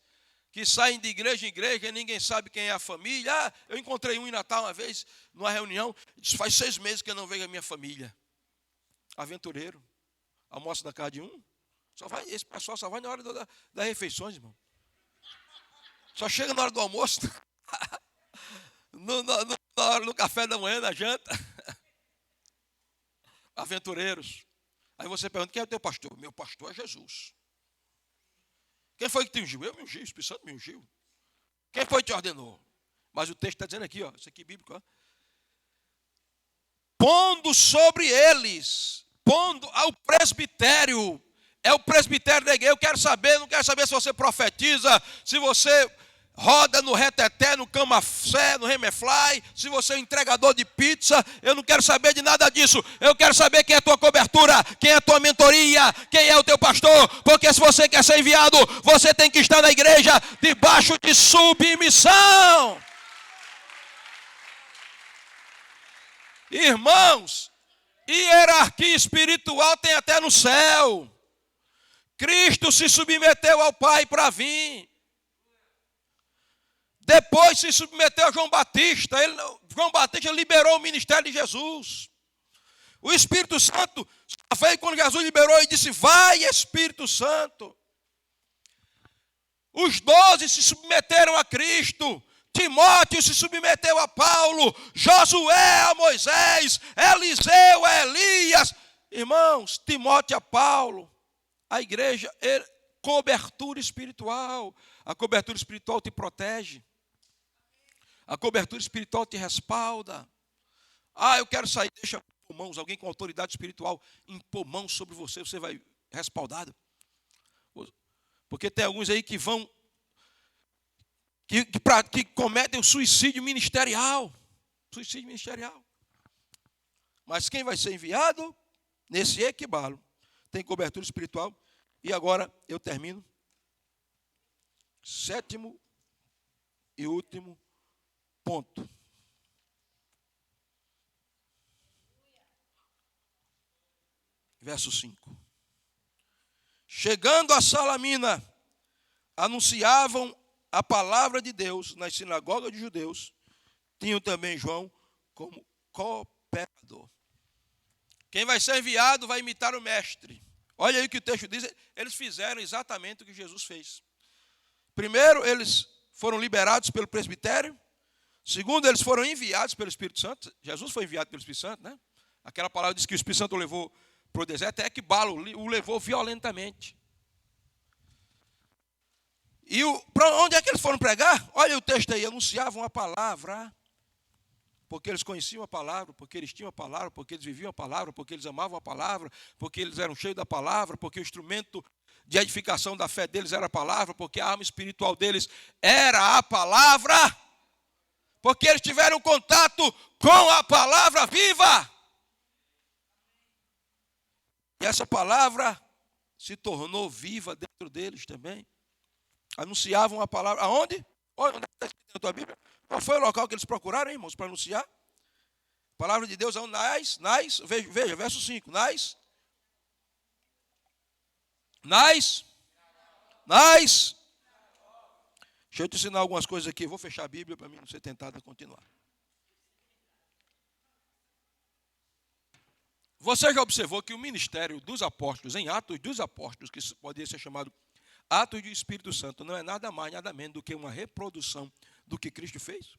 [SPEAKER 1] que saem de igreja em igreja e ninguém sabe quem é a família. Eu encontrei um em Natal uma vez, numa reunião, disse: faz 6 meses que eu não vejo a minha família. Aventureiro. Almoço da casa de um. Esse pessoal só vai na hora das refeições, irmão. Só chega na hora do almoço, no café da manhã, na janta. Aventureiros. Aí você pergunta: quem é o teu pastor? Meu pastor é Jesus. Quem foi que te ungiu? Eu me ungi, o Espírito Santo me ungiu. Quem foi que te ordenou? Mas o texto está dizendo aqui, ó, isso aqui é bíblico, ó. Pondo sobre eles, pondo ao presbitério. É o presbitério da igreja. Eu quero saber, não quero saber se você profetiza, se você roda no reteté, no camafé, no remefly, se você é um entregador de pizza. Eu não quero saber de nada disso. Eu quero saber quem é a tua cobertura, quem é a tua mentoria, quem é o teu pastor. Porque se você quer ser enviado, você tem que estar na igreja debaixo de submissão. Irmãos, hierarquia espiritual tem até no céu. Cristo se submeteu ao Pai para vir. Depois se submeteu a João Batista. João Batista liberou o ministério de Jesus. O Espírito Santo veio quando Jesus liberou e disse: vai, Espírito Santo. Os 12 se submeteram a Cristo. Timóteo se submeteu a Paulo. Josué a Moisés. Eliseu a Elias. Irmãos, Timóteo a Paulo. A igreja é cobertura espiritual. A cobertura espiritual te protege. A cobertura espiritual te respalda. Eu quero sair, deixa impor mãos. Alguém com autoridade espiritual impor mãos sobre você, você vai respaldado. Porque tem alguns aí que vão, que cometem o suicídio ministerial. Suicídio ministerial. Mas quem vai ser enviado nesse equibalo tem cobertura espiritual. E agora eu termino. 7º e último ponto. Verso 5. Chegando a Salamina, anunciavam a palavra de Deus nas sinagogas de judeus. Tinham também João como cooperador. Quem vai ser enviado vai imitar o mestre. Olha aí o que o texto diz. Eles fizeram exatamente o que Jesus fez. Primeiro, eles foram liberados pelo presbitério. Segundo, eles foram enviados pelo Espírito Santo. Jesus foi enviado pelo Espírito Santo, né? Aquela palavra diz que o Espírito Santo o levou para o deserto, é que Balo o levou violentamente. E para onde é que eles foram pregar? Olha o texto aí, anunciavam a palavra, porque eles conheciam a palavra, porque eles tinham a palavra, porque eles viviam a palavra, porque eles amavam a palavra, porque eles eram cheios da palavra, porque o instrumento de edificação da fé deles era a palavra, porque a arma espiritual deles era a palavra, porque eles tiveram contato com a palavra viva. E essa palavra se tornou viva dentro deles também. Anunciavam a palavra. Aonde? Olha, onde está escrito na tua Bíblia? Qual foi o local que eles procuraram, hein, irmãos, para anunciar? A palavra de Deus é veja, verso 5. Nas. Deixa eu te ensinar algumas coisas aqui. Eu vou fechar a Bíblia para mim não ser tentado a continuar. Você já observou que o ministério dos apóstolos, em Atos dos Apóstolos, que poderia ser chamado Atos do Espírito Santo, não é nada mais, nada menos do que uma reprodução do que Cristo fez?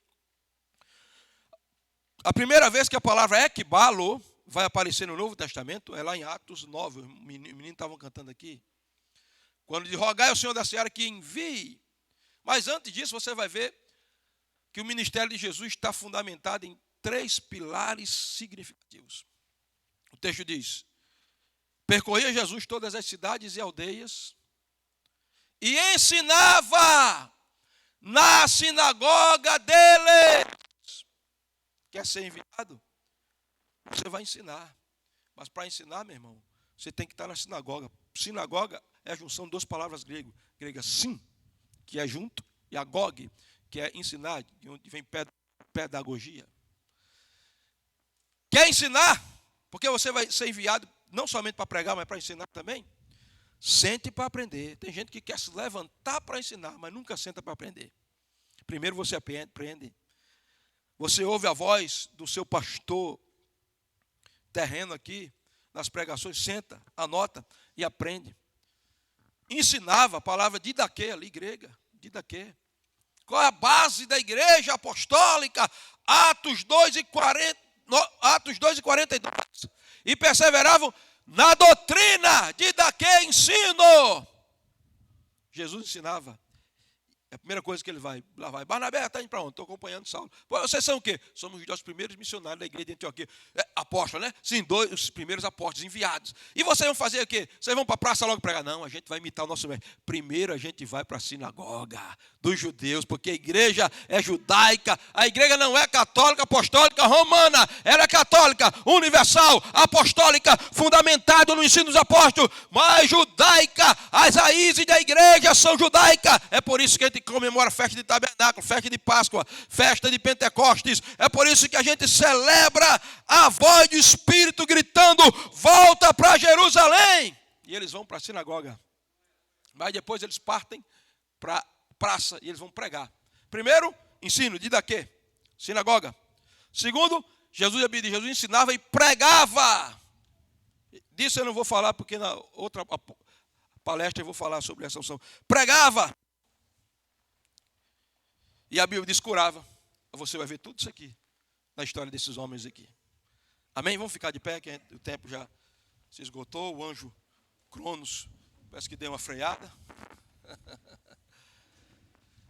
[SPEAKER 1] A primeira vez que a palavra ekbalo, vai aparecer no Novo Testamento, é lá em Atos 9, os meninos estavam cantando aqui. Quando diz, rogai ao Senhor da Seara que envie. Mas antes disso, você vai ver que o ministério de Jesus está fundamentado em 3 pilares significativos. O texto diz, percorria Jesus todas as cidades e aldeias e ensinava na sinagoga deles. Quer ser enviado? Você vai ensinar. Mas para ensinar, meu irmão, você tem que estar na sinagoga. Sinagoga é a junção de 2 palavras gregas. Sim, que é junto, e agog, que é ensinar, de onde vem pedagogia. Quer ensinar? Porque você vai ser enviado não somente para pregar, mas para ensinar também. Sente para aprender. Tem gente que quer se levantar para ensinar, mas nunca senta para aprender. Primeiro você aprende. Você ouve a voz do seu pastor terreno aqui, nas pregações, senta, anota e aprende. Ensinava a palavra didaquê ali, grega, didaquê. Qual é a base da igreja apostólica? Atos 2 e 42. E perseveravam na doutrina, didaquê, ensino. Jesus ensinava. É a primeira coisa que ele vai, lá vai. Barnabé, está indo para onde? Estou acompanhando Saulo. Pô, vocês são o quê? Somos os primeiros missionários da igreja de Antioquia. Apóstolo, né? Sim, os primeiros apóstolos enviados. E vocês vão fazer o quê? Vocês vão para a praça logo pregar? Não, a gente vai imitar o nosso mestre. Primeiro a gente vai para a sinagoga dos judeus, porque a igreja é judaica. A igreja não é católica, apostólica, romana. Ela é católica, universal, apostólica, fundamentada no ensino dos apóstolos, mas judaica. As raízes da igreja são judaicas. É por isso que a gente comemora a festa de tabernáculo, festa de Páscoa, festa de Pentecostes. É por isso que a gente celebra a voz do Espírito gritando, volta para Jerusalém. E eles vão para a sinagoga. Mas depois eles partem para a praça e eles vão pregar. Primeiro, ensino, didaquê, sinagoga. Segundo, Jesus ensinava e pregava. Disso eu não vou falar, porque na outra palestra eu vou falar sobre essa unção. Pregava. E a Bíblia diz curava. Você vai ver tudo isso aqui, na história desses homens aqui. Amém? Vamos ficar de pé, que o tempo já se esgotou. O anjo Cronos parece que deu uma freada.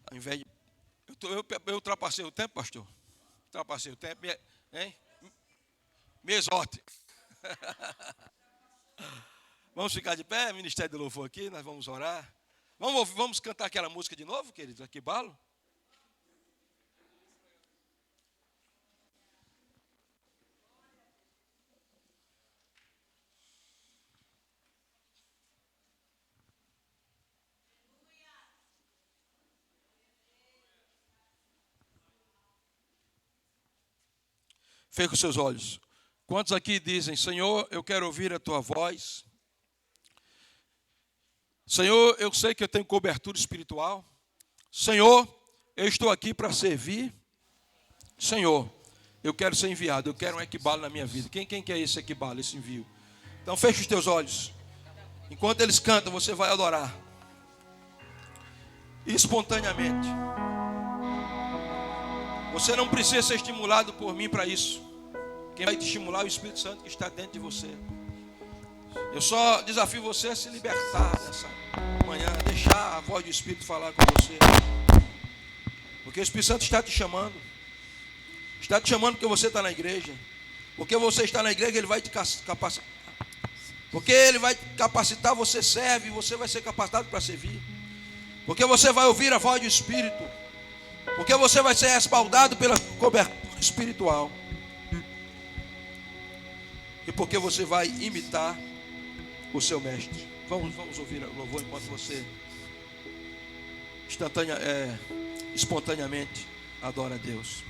[SPEAKER 1] Ao invés de... eu ultrapassei o tempo, pastor? Ultrapassei o tempo, hein? Me exorte. Vamos ficar de pé, Ministério do Louvor aqui, nós vamos orar. Vamos cantar aquela música de novo, queridos? Aqui, balo. Feche os seus olhos. Quantos aqui dizem, Senhor, eu quero ouvir a tua voz? Senhor, eu sei que eu tenho cobertura espiritual. Senhor, eu estou aqui para servir. Senhor, eu quero ser enviado. Eu quero um equibalo na minha vida. Quem quer esse equibalo, esse envio? Então feche os teus olhos. Enquanto eles cantam, você vai adorar. Espontaneamente. Você não precisa ser estimulado por mim para isso. Quem vai te estimular é o Espírito Santo que está dentro de você. Eu só desafio você a se libertar nessa manhã, a deixar a voz do Espírito falar com você. Porque o Espírito Santo está te chamando. Está te chamando porque você está na igreja. Porque você está na igreja, ele vai te capacitar. Porque ele vai te capacitar, você serve, você vai ser capacitado para servir. Porque você vai ouvir a voz do Espírito. Porque você vai ser respaldado pela cobertura espiritual. E porque você vai imitar o seu mestre. Vamos ouvir o louvor enquanto você espontaneamente adora a Deus.